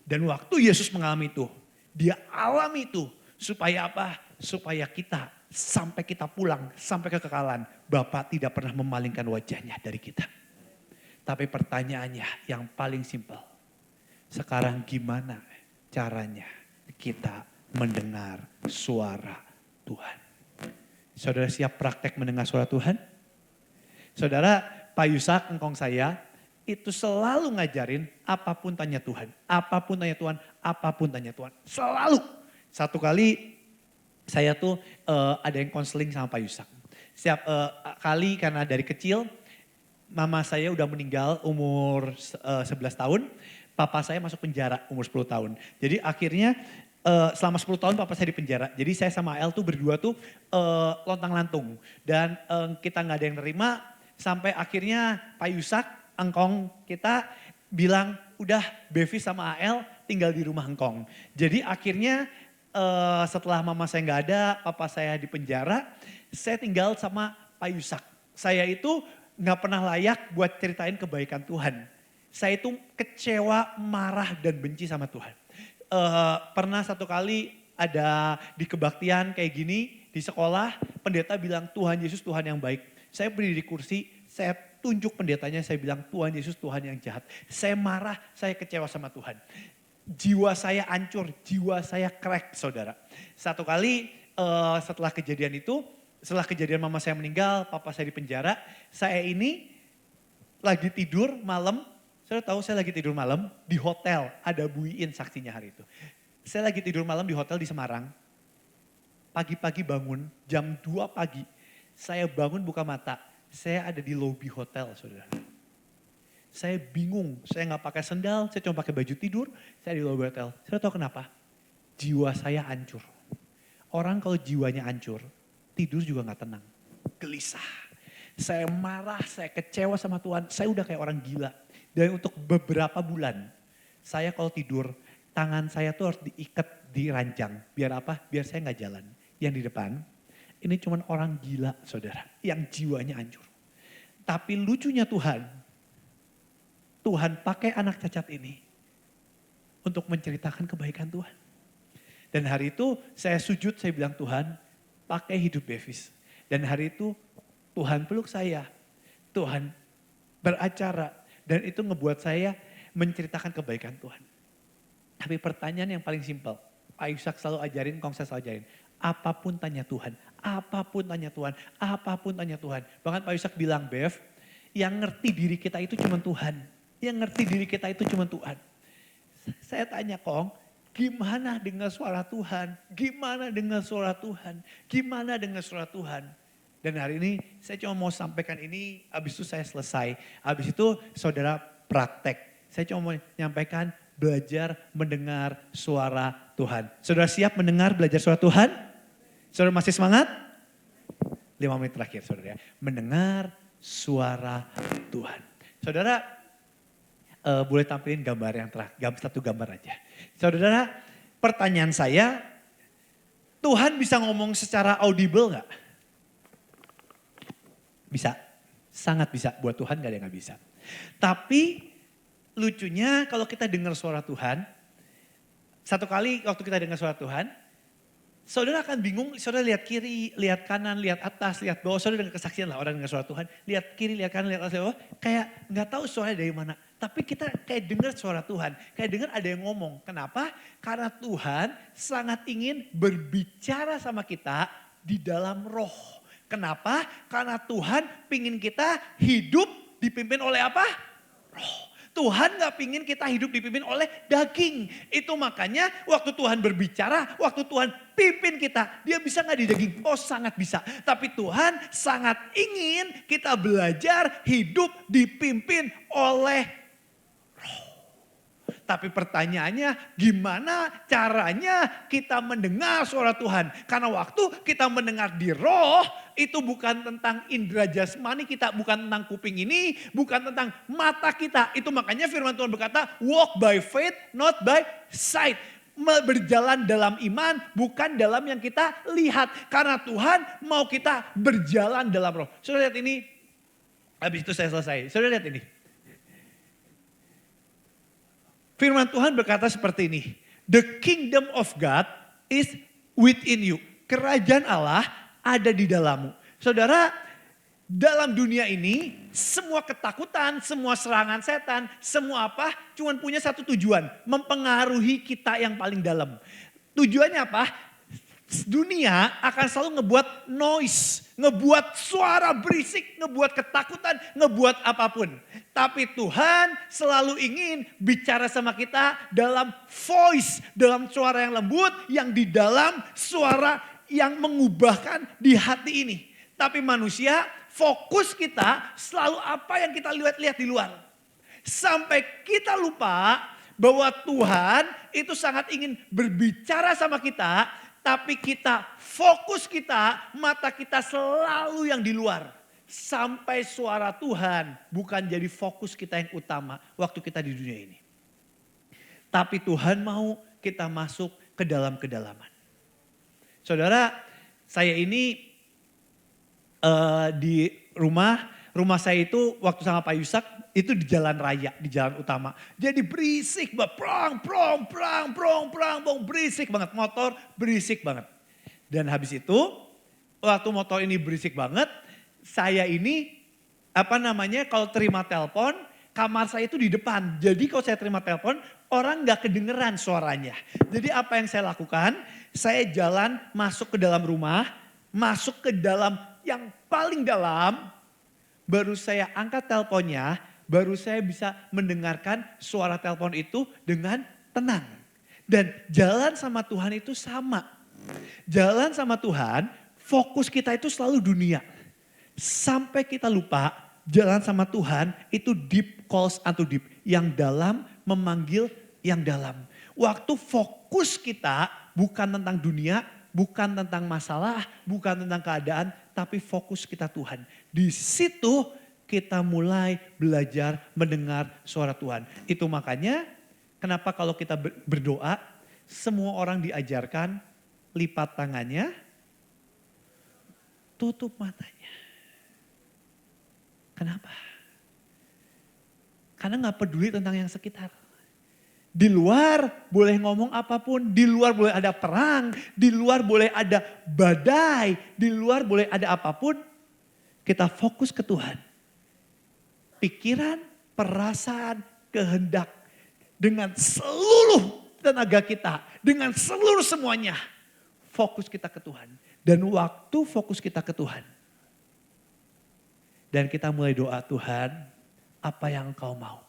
Dan waktu Yesus mengalami itu, dia alami itu. Supaya apa? Supaya kita sampai kita pulang, sampai kekekalan, Bapa tidak pernah memalingkan wajahnya dari kita. Tapi pertanyaannya yang paling simpel, sekarang gimana caranya kita mendengar suara Tuhan? Saudara siap praktek mendengar suara Tuhan? Saudara, Pak Yusak, engkong saya, itu selalu ngajarin apapun tanya Tuhan. Apapun tanya Tuhan, apapun tanya Tuhan. Selalu. Satu kali saya tuh ada yang konseling sama Pak Yusak. Setiap kali karena dari kecil, mama saya udah meninggal umur 11 tahun. Papa saya masuk penjara umur 10 tahun. Jadi akhirnya selama 10 tahun papa saya di penjara. Jadi saya sama El tuh berdua tuh lontang lantung. Dan kita gak ada yang nerima sampai akhirnya Pak Yusak, engkong kita bilang udah Bevi sama AL tinggal di rumah engkong. Jadi akhirnya setelah mama saya gak ada, papa saya di penjara, saya tinggal sama Pak Yusak. Saya itu gak pernah layak buat ceritain kebaikan Tuhan. Saya itu kecewa, marah dan benci sama Tuhan. Pernah satu kali ada di kebaktian kayak gini di sekolah, pendeta bilang Tuhan Yesus Tuhan yang baik. Saya berdiri di kursi, saya tunjuk pendetanya, saya bilang Tuhan Yesus Tuhan yang jahat. Saya marah, saya kecewa sama Tuhan. Jiwa saya hancur, jiwa saya crack saudara. Satu kali setelah kejadian itu, setelah kejadian mama saya meninggal, papa saya di penjara, saya ini lagi tidur malam, saya tahu saya lagi tidur malam di hotel, ada Bu Iin saksinya hari itu. Saya lagi tidur malam di hotel di Semarang, pagi-pagi bangun, jam 2 pagi, saya bangun buka mata, saya ada di lobi hotel saudara. Saya bingung, saya gak pakai sendal, saya cuma pakai baju tidur, saya di lobi hotel. Saya tahu kenapa, jiwa saya hancur. Orang kalau jiwanya hancur, tidur juga gak tenang, gelisah. Saya marah, saya kecewa sama Tuhan, saya udah kayak orang gila. Dan untuk beberapa bulan, saya kalau tidur, tangan saya tuh harus diikat di ranjang. Biar apa? Biar saya gak jalan. Yang di depan, ini cuman orang gila saudara, yang jiwanya hancur. Tapi lucunya Tuhan pakai anak cacat ini untuk menceritakan kebaikan Tuhan. Dan hari itu saya sujud, saya bilang Tuhan, pakai hidup Bevis. Dan hari itu Tuhan peluk saya, Tuhan beracara, dan itu ngebuat saya menceritakan kebaikan Tuhan. Tapi pertanyaan yang paling simpel, Pak Yusak selalu ajarin, Kong saya selalu ajarin, apapun tanya Tuhan, apapun tanya Tuhan, apapun tanya Tuhan. Bahkan Pak Yusak bilang, Bev, yang ngerti diri kita itu cuma Tuhan. Yang ngerti diri kita itu cuma Tuhan. Saya tanya Kong, gimana dengan suara Tuhan? Gimana dengan suara Tuhan? Gimana dengan suara Tuhan? Dan hari ini saya cuma mau sampaikan ini, habis itu saya selesai. Habis itu saudara praktek. Saya cuma mau menyampaikan belajar mendengar suara Tuhan. Saudara siap mendengar belajar suara Tuhan? Saudara masih semangat? 5 menit terakhir saudara ya. Mendengar suara Tuhan. Saudara boleh tampilin gambar yang terakhir, satu gambar aja. Saudara, pertanyaan saya, Tuhan bisa ngomong secara audible gak? Bisa, sangat bisa. Buat Tuhan gak ada yang gak bisa. Tapi lucunya kalau kita dengar suara Tuhan, satu kali waktu kita dengar suara Tuhan, saudara akan bingung, saudara lihat kiri, lihat kanan, lihat atas, lihat bawah. Saudara dengar kesaksian lah orang dengar suara Tuhan. Lihat kiri, lihat kanan, lihat atas, lihat bawah. Kayak gak tahu suaranya dari mana. Tapi kita kayak dengar suara Tuhan. Kayak dengar ada yang ngomong. Kenapa? Karena Tuhan sangat ingin berbicara sama kita di dalam roh. Kenapa? Karena Tuhan pingin kita hidup dipimpin oleh apa? Roh. Tuhan gak pingin kita hidup dipimpin oleh daging. Itu makanya waktu Tuhan berbicara, waktu Tuhan pimpin kita, dia bisa gak di daging? Oh sangat bisa. Tapi Tuhan sangat ingin kita belajar hidup dipimpin oleh roh. Tapi pertanyaannya gimana caranya kita mendengar suara Tuhan. Karena waktu kita mendengar di roh itu bukan tentang indera jasmani kita. Bukan tentang kuping ini, bukan tentang mata kita. Itu makanya firman Tuhan berkata walk by faith not by sight. Berjalan dalam iman bukan dalam yang kita lihat. Karena Tuhan mau kita berjalan dalam roh. Saudara lihat ini, habis itu saya selesai. Saudara lihat ini. Firman Tuhan berkata seperti ini. The kingdom of God is within you. Kerajaan Allah ada di dalammu. Saudara, dalam dunia ini semua ketakutan, semua serangan setan, semua apa cuma punya satu tujuan. Mempengaruhi kita yang paling dalam. Tujuannya apa? Dunia akan selalu ngebuat noise, ngebuat suara berisik, ngebuat ketakutan, ngebuat apapun. Tapi Tuhan selalu ingin bicara sama kita dalam voice, dalam suara yang lembut, yang di dalam suara yang mengubahkan di hati ini. Tapi manusia fokus kita selalu apa yang kita lihat di luar. Sampai kita lupa bahwa Tuhan itu sangat ingin berbicara sama kita. Tapi kita, fokus kita, mata kita selalu yang di luar. Sampai suara Tuhan bukan jadi fokus kita yang utama waktu kita di dunia ini. Tapi Tuhan mau kita masuk ke dalam kedalaman. Saudara, saya ini di rumah saya itu waktu sama Pak Yusak itu di jalan raya, di jalan utama. Jadi berisik banget, berisik banget, motor berisik banget. Dan habis itu waktu motor ini berisik banget, saya ini kalau terima telepon, kamar saya itu di depan. Jadi kalau saya terima telepon, orang gak kedengeran suaranya. Jadi apa yang saya lakukan, saya jalan masuk ke dalam rumah, masuk ke dalam yang paling dalam, baru saya angkat teleponnya, baru saya bisa mendengarkan suara telepon itu dengan tenang. Dan jalan sama Tuhan itu sama. Jalan sama Tuhan, fokus kita itu selalu dunia. Sampai kita lupa, jalan sama Tuhan itu deep calls unto deep. Yang dalam memanggil yang dalam. Waktu fokus kita bukan tentang dunia, bukan tentang masalah, bukan tentang keadaan, tapi fokus kita Tuhan. Di situ kita mulai belajar mendengar suara Tuhan. Itu makanya kenapa kalau kita berdoa, semua orang diajarkan lipat tangannya, tutup matanya. Kenapa? Karena gak peduli tentang yang sekitar. Di luar boleh ngomong apapun, di luar boleh ada perang, di luar boleh ada badai, di luar boleh ada apapun. Kita fokus ke Tuhan. Pikiran, perasaan, kehendak. Dengan seluruh tenaga kita, dengan seluruh semuanya. Fokus kita ke Tuhan. Dan waktu fokus kita ke Tuhan. Dan kita mulai doa, Tuhan apa yang Engkau mau.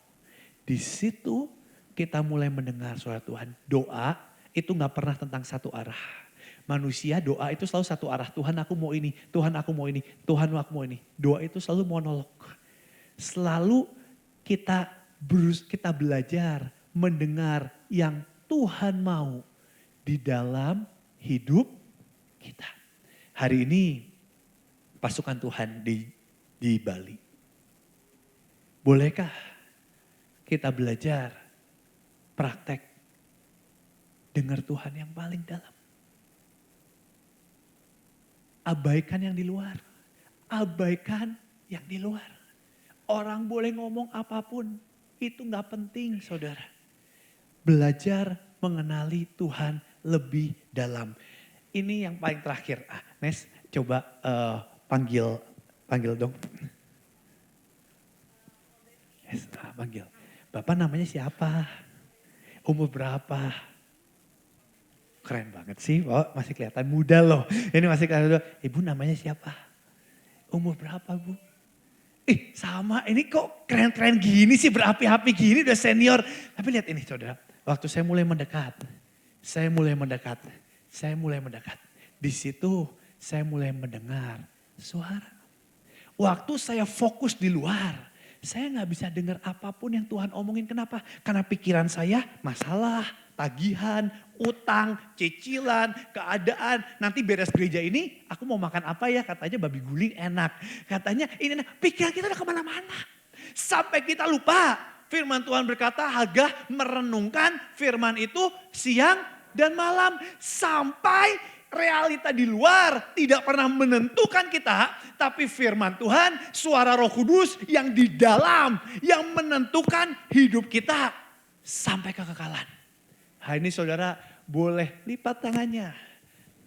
Di situ kita mulai mendengar suara Tuhan. Doa itu gak pernah tentang satu arah. Manusia doa itu selalu satu arah. Tuhan aku mau ini, Tuhan aku mau ini, Tuhan aku mau ini. Doa itu selalu monolog. Selalu kita belajar mendengar yang Tuhan mau di dalam hidup kita. Hari ini pasukan Tuhan di Bali. Bolehkah kita belajar praktek dengar Tuhan yang paling dalam? Abaikan yang di luar. Abaikan yang di luar. Orang boleh ngomong apapun, itu gak penting saudara. Belajar mengenali Tuhan lebih dalam. Ini yang paling terakhir. Nes coba panggil dong. Yes, panggil. Bapak namanya siapa? Umur berapa? Keren banget sih, masih kelihatan muda loh. Ini masih kelihatan muda. Ibu namanya siapa? Umur berapa Bu? Sama, ini kok keren-keren gini sih, berapi-api gini, udah senior. Tapi lihat ini saudara, waktu saya mulai mendekat. Di situ saya mulai mendengar suara. Waktu saya fokus di luar, saya nggak bisa dengar apapun yang Tuhan omongin. Kenapa? Karena pikiran saya masalah, tagihan, utang, cicilan, keadaan. Nanti beres gereja ini aku mau makan apa ya? Katanya babi guling enak. Katanya ini enak. Pikiran kita udah kemana-mana. Sampai kita lupa. Firman Tuhan berkata Hagah merenungkan firman itu siang dan malam. Sampai realita di luar tidak pernah menentukan kita. Tapi firman Tuhan, suara Roh Kudus yang di dalam. Yang menentukan hidup kita sampai kekekalan. Hari ini saudara boleh lipat tangannya.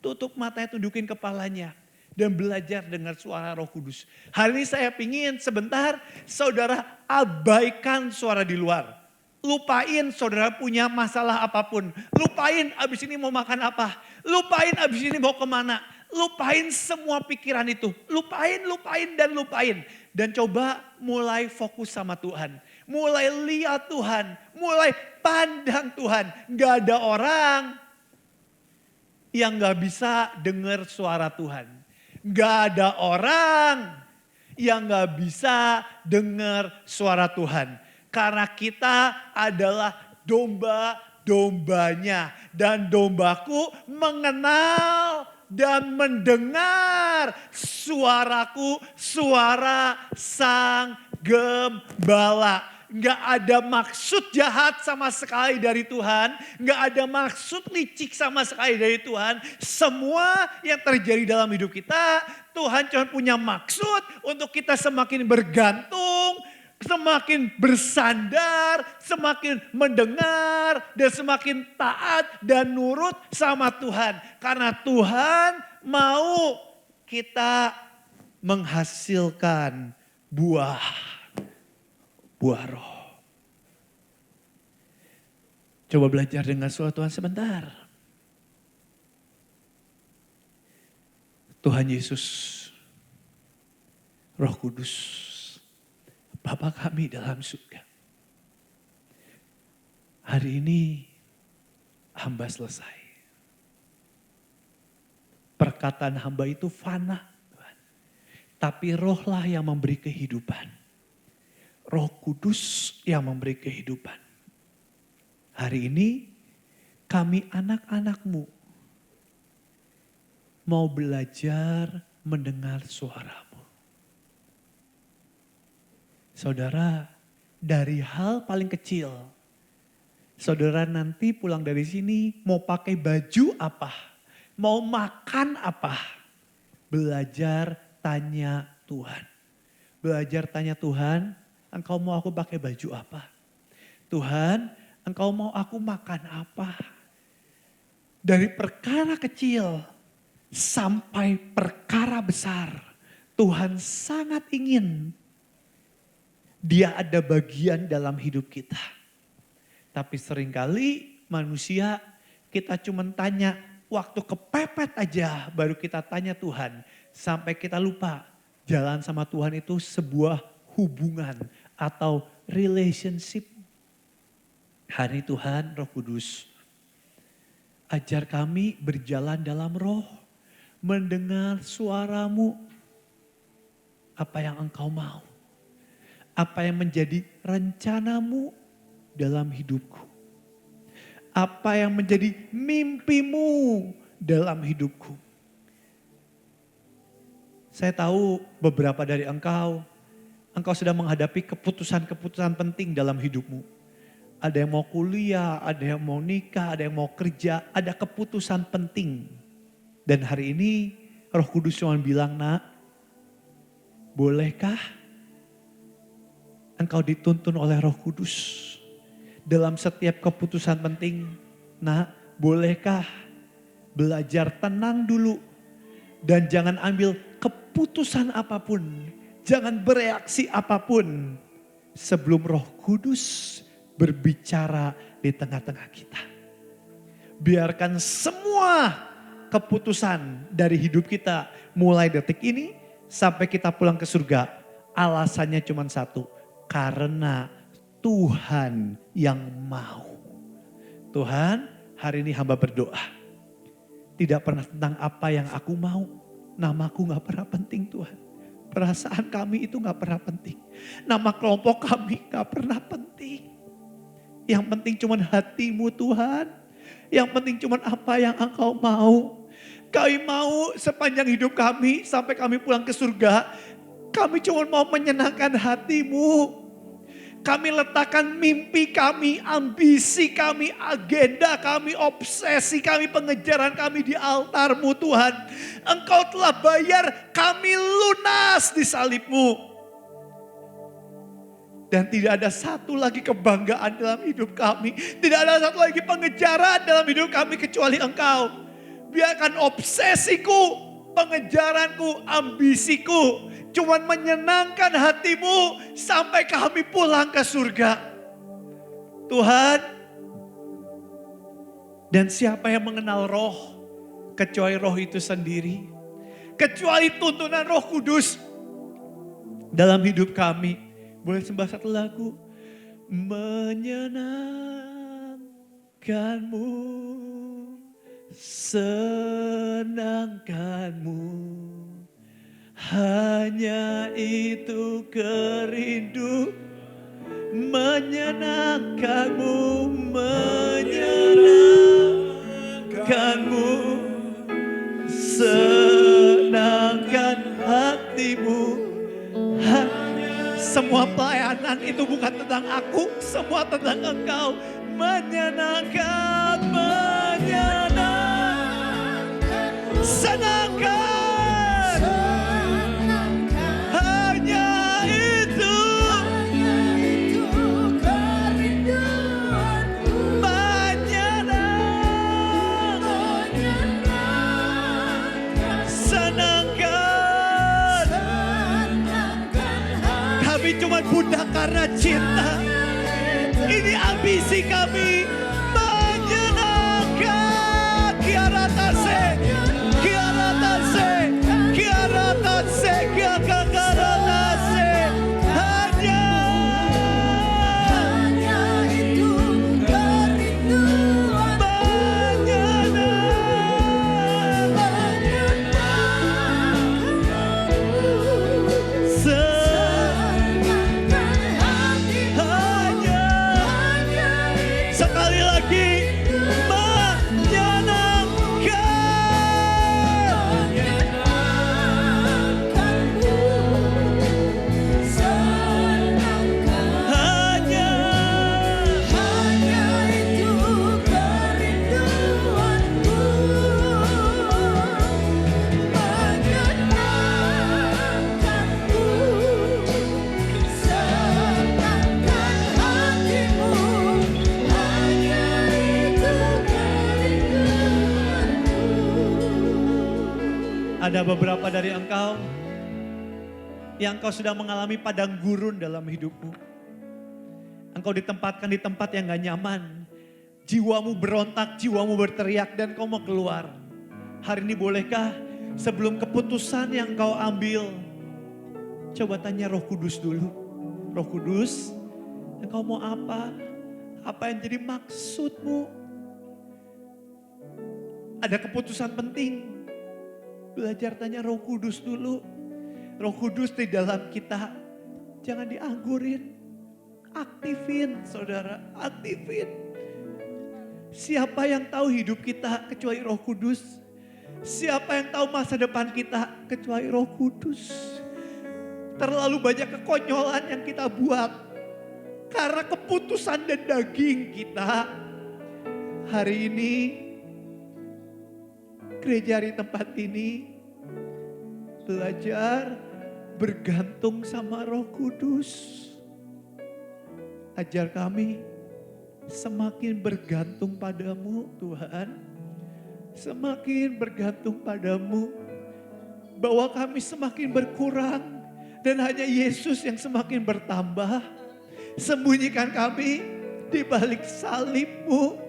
Tutup matanya, tundukin kepalanya. Dan belajar dengar suara Roh Kudus. Hari ini saya pingin sebentar saudara abaikan suara di luar. Lupain saudara punya masalah apapun. Lupain abis ini mau makan apa. Lupain abis ini mau kemana. Lupain semua pikiran itu. Lupain dan lupain. Dan coba mulai fokus sama Tuhan. Mulai lihat Tuhan. Mulai pandang Tuhan. Gak ada orang yang gak bisa dengar suara Tuhan. Gak ada orang yang gak bisa dengar suara Tuhan. Karena kita adalah domba-dombanya. Dan dombaku mengenal dan mendengar suaraku, suara sang gembala. Gak ada maksud jahat sama sekali dari Tuhan. Gak ada maksud licik sama sekali dari Tuhan. Semua yang terjadi dalam hidup kita, Tuhan cuma punya maksud untuk kita semakin bergantung, semakin bersandar, semakin mendengar, dan semakin taat dan nurut sama Tuhan. Karena Tuhan mau kita menghasilkan buah roh. Coba belajar dengan suara Tuhan sebentar. Tuhan Yesus, Roh Kudus, Bapa kami dalam surga. Hari ini hamba selesai. Perkataan hamba itu fana, Tuhan. Tapi rohlah yang memberi kehidupan. Roh Kudus yang memberi kehidupan. Hari ini kami anak-anak-Mu mau belajar mendengar suara-Mu. Saudara, dari hal paling kecil, saudara nanti pulang dari sini mau pakai baju apa, mau makan apa, belajar tanya Tuhan. Belajar tanya Tuhan, Engkau mau aku pakai baju apa? Tuhan, Engkau mau aku makan apa? Dari perkara kecil sampai perkara besar, Tuhan sangat ingin Dia ada bagian dalam hidup kita. Tapi seringkali manusia kita cuma tanya waktu kepepet aja baru kita tanya Tuhan. Sampai kita lupa jalan sama Tuhan itu sebuah hubungan atau relationship. Hari Tuhan Roh Kudus, ajar kami berjalan dalam roh, mendengar suara-Mu, apa yang Engkau mau, apa yang menjadi rencana-Mu dalam hidupku, apa yang menjadi mimpi-Mu dalam hidupku. Saya tahu beberapa dari engkau sedang menghadapi keputusan-keputusan penting dalam hidupmu. Ada yang mau kuliah, ada yang mau nikah, ada yang mau kerja, ada keputusan penting. Dan hari ini Roh Kudus cuma bilang, nak, bolehkah engkau dituntun oleh Roh Kudus dalam setiap keputusan penting? Nak, bolehkah belajar tenang dulu dan jangan ambil keputusan apapun, jangan bereaksi apapun sebelum Roh Kudus berbicara di tengah-tengah kita. Biarkan semua keputusan dari hidup kita mulai detik ini sampai kita pulang ke surga, alasannya cuma satu, karena Tuhan yang mau. Tuhan, hari ini hamba berdoa, tidak pernah tentang apa yang aku mau. Namaku gak pernah penting Tuhan. Perasaan kami itu gak pernah penting. Nama kelompok kami gak pernah penting. Yang penting cuma hati-Mu Tuhan. Yang penting cuma apa yang Engkau mau. Kami mau sepanjang hidup kami sampai kami pulang ke surga. Kami cuma mau menyenangkan hati-Mu. Kami letakkan mimpi kami, ambisi kami, agenda kami, obsesi kami, pengejaran kami di altar-Mu Tuhan. Engkau telah bayar kami lunas di salib-Mu. Dan tidak ada satu lagi kebanggaan dalam hidup kami. Tidak ada satu lagi pengejaran dalam hidup kami kecuali Engkau. Biarkan obsesiku, pengejaranku, ambisiku cuman menyenangkan hati-Mu sampai kami pulang ke surga. Tuhan, dan siapa yang mengenal roh kecuali roh itu sendiri. Kecuali tuntunan Roh Kudus dalam hidup kami. Boleh sembah satu lagu. Menyenangkanmu, senangkanmu. Hanya itu kerindu, menyenangkanmu, menyenangkanmu, senangkan hatimu. Semua pelayanan itu bukan tentang aku, semua tentang Engkau. Menyenangkan, senangkan. Cuma budak karena cinta. Ini ambisi kami. Menyenangkan. Kiaratase, kiaratase, kiaratase, kiaratase. Hanya itu kerinduan. Ada beberapa dari engkau yang engkau sedang mengalami padang gurun dalam hidupmu. Engkau ditempatkan di tempat yang gak nyaman. Jiwamu berontak, jiwamu berteriak dan kau mau keluar. Hari ini bolehkah sebelum keputusan yang kau ambil, coba tanya Roh Kudus dulu. Roh Kudus, engkau mau apa? Apa yang jadi maksudmu? Ada keputusan penting. Belajar tanya Roh Kudus dulu. Roh Kudus di dalam kita. Jangan dianggurin. Aktifin saudara, aktifin. Siapa yang tahu hidup kita kecuali Roh Kudus? Siapa yang tahu masa depan kita kecuali Roh Kudus? Terlalu banyak kekonyolan yang kita buat. Karena keputusan dan daging kita. Hari ini gereja di tempat ini belajar bergantung sama Roh Kudus. Ajar kami semakin bergantung padamu Tuhan. Semakin bergantung padamu. Bahwa kami semakin berkurang dan hanya Yesus yang semakin bertambah. Sembunyikan kami di balik salib-Mu.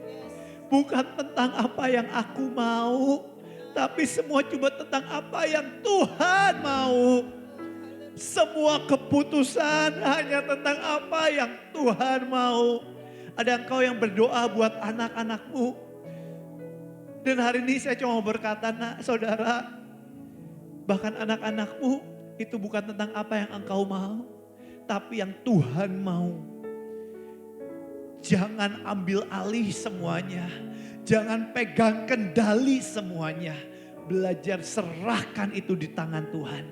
Bukan tentang apa yang aku mau. Tapi semua cuma tentang apa yang Tuhan mau. Semua keputusan hanya tentang apa yang Tuhan mau. Ada engkau yang berdoa buat anak-anakmu. Dan hari ini saya cuma berkata, saudara, bahkan anak-anakmu itu bukan tentang apa yang engkau mau, tapi yang Tuhan mau. Jangan ambil alih semuanya, jangan pegang kendali semuanya. Belajar serahkan itu di tangan Tuhan.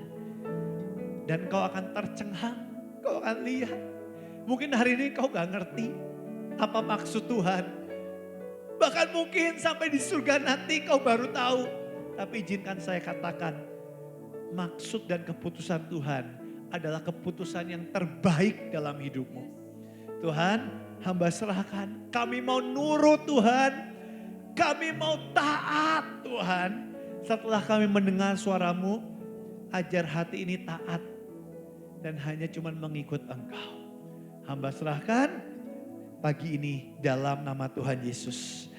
Dan kau akan tercengang, kau akan lihat. Mungkin hari ini kau gak ngerti apa maksud Tuhan. Bahkan mungkin sampai di surga nanti kau baru tahu. Tapi izinkan saya katakan, maksud dan keputusan Tuhan adalah keputusan yang terbaik dalam hidupmu. Tuhan, hamba serahkan. Kami mau nurut Tuhan. Kami mau taat Tuhan. Setelah kami mendengar suaramu, ajar hati ini taat. Dan hanya cuma mengikut Engkau. Hamba serahkan pagi ini dalam nama Tuhan Yesus.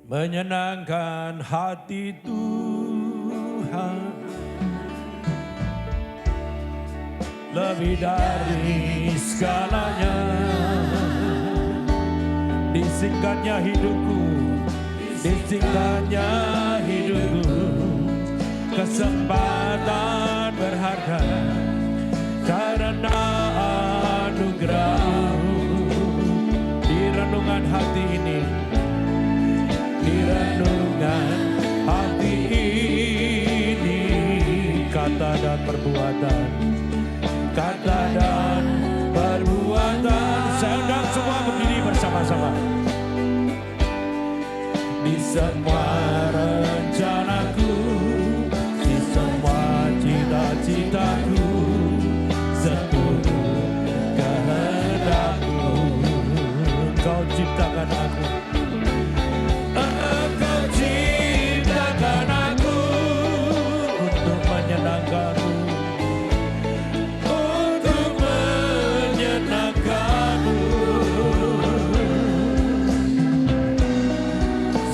Menyenangkan hati Tuhan lebih dari segalanya. Disingkatnya hidupku, disingkatnya hidupku, kesempatan berharga karena anugerah-Mu. Di renungan hati ini, di renungan hati ini, kata dan perbuatan, kata dan perbuatan. Saya undang semua berdiri bersama-sama. Di semua rencanaku, di semua cita-citaku, seluruh kehendak-Mu, Kau ciptakan aku. Kau ciptakan aku untuk menyenangkan-Mu, untuk menyenangkan-Mu.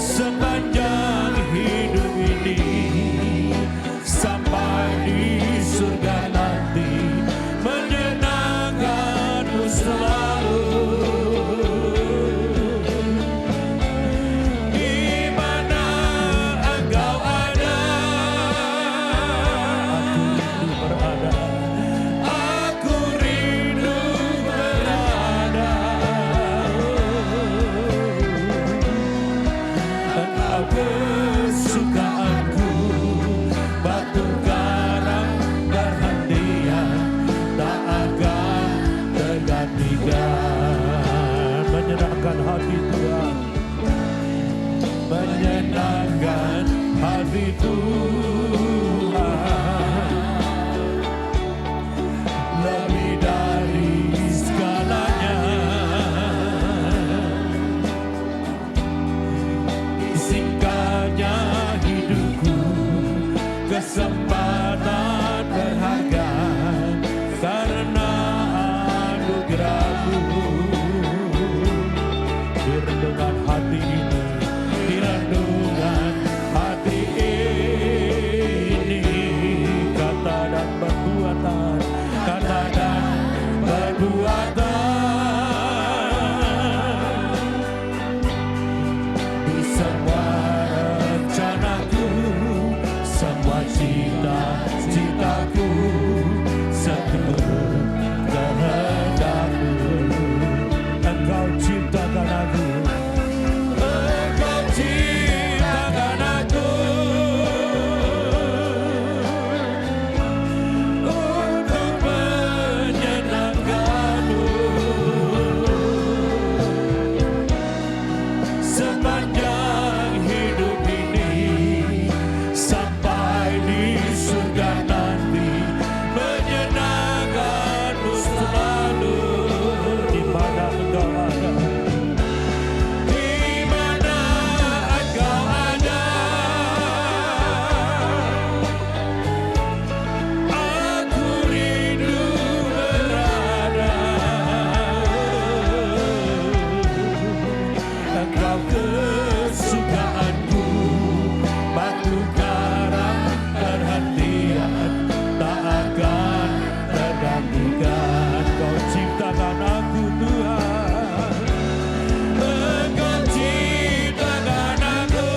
Sepanjang hidup ini sampai di surga nanti, menyenangkan-Mu selalu. Kesukaanku, batu karang perhentian, tak akan tergantikan. Menyenangkan hati Tuhan, menyenangkan hati Tuhan, lebih dari segalanya. Singkatnya hidupku, kesempatan berharga karena anugerah-Mu. Di renungan hati ini, di renungan hati ini, kata dan perbuatan, kata dan perbuatan. Di semua rencanaku, semua cita-citaku, seluruh kehendak-Mu, Engkau ciptakan aku. Engkau ciptakan aku untuk menyenangkan-Mu. Sepanjang hidup ini sampai di surga nanti, menyenangkan-Mu selalu. Di mana Engkau ada, di mana Engkau ada, aku rindu berada. Engkau kesukaanku, batu karang perhatian, tak akan tergantikan. Kau ciptakan aku Tuhan, Engkau ciptakan aku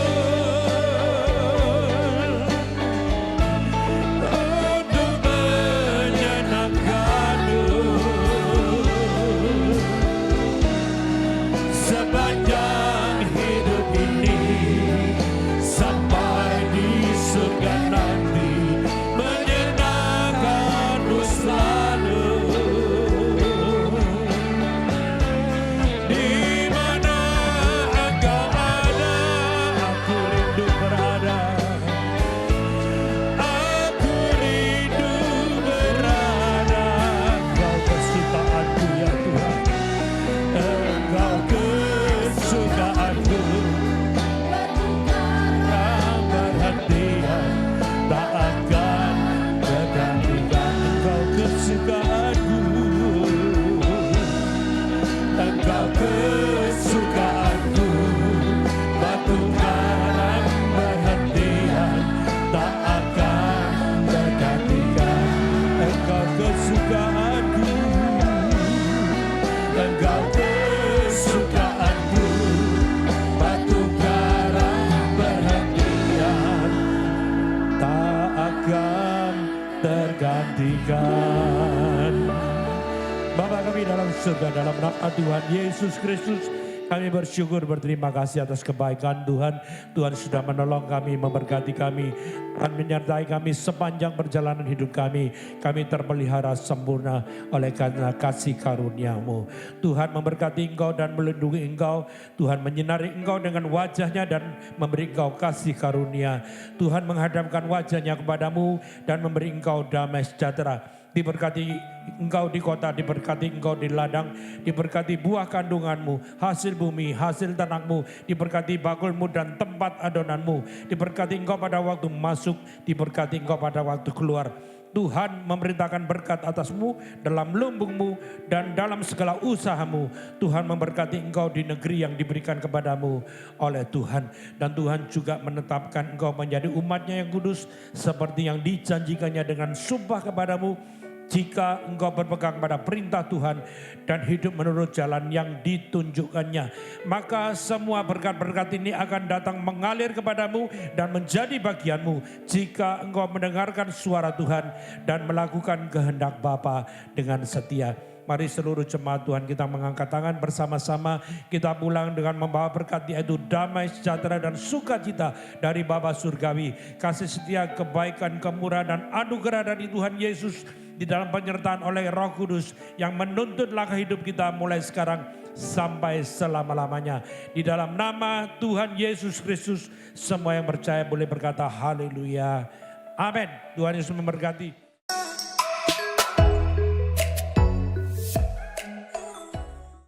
surga dalam nama Tuhan Yesus Kristus. Kami bersyukur berterima kasih atas kebaikan Tuhan. Tuhan sudah menolong kami, memberkati kami. Tuhan menyertai kami sepanjang perjalanan hidup kami. Kami terpelihara sempurna oleh karena kasih karunia-Mu. Tuhan memberkati Engkau dan melindungi Engkau. Tuhan menyinari Engkau dengan wajahnya dan memberi Engkau kasih karunia. Tuhan menghadapkan wajahnya kepadamu dan memberi Engkau damai sejahtera. Diberkati engkau di kota, diberkati engkau di ladang, diberkati buah kandunganmu, hasil bumi, hasil tanahmu, diberkati bakulmu dan tempat adonanmu, diberkati engkau pada waktu masuk, diberkati engkau pada waktu keluar. Tuhan memerintahkan berkat atasmu dalam lumbungmu dan dalam segala usahamu. Tuhan memberkati engkau di negeri yang diberikan kepadamu oleh Tuhan. Dan Tuhan juga menetapkan engkau menjadi umatnya yang kudus seperti yang dijanjikannya dengan sumpah kepadamu. Jika engkau berpegang pada perintah Tuhan dan hidup menurut jalan yang ditunjukkannya, maka semua berkat-berkat ini akan datang mengalir kepadamu dan menjadi bagianmu jika engkau mendengarkan suara Tuhan dan melakukan kehendak Bapa dengan setia. Mari seluruh jemaat Tuhan kita mengangkat tangan bersama-sama. Kita pulang dengan membawa berkat yaitu damai, sejahtera dan sukacita dari Bapa Surgawi. Kasih setia, kebaikan, kemurahan dan anugerah dari Tuhan Yesus di dalam penyertaan oleh Roh Kudus yang menuntun langkah hidup kita mulai sekarang sampai selama-lamanya. Di dalam nama Tuhan Yesus Kristus semua yang percaya boleh berkata haleluya. Amin. Tuhan Yesus memberkati.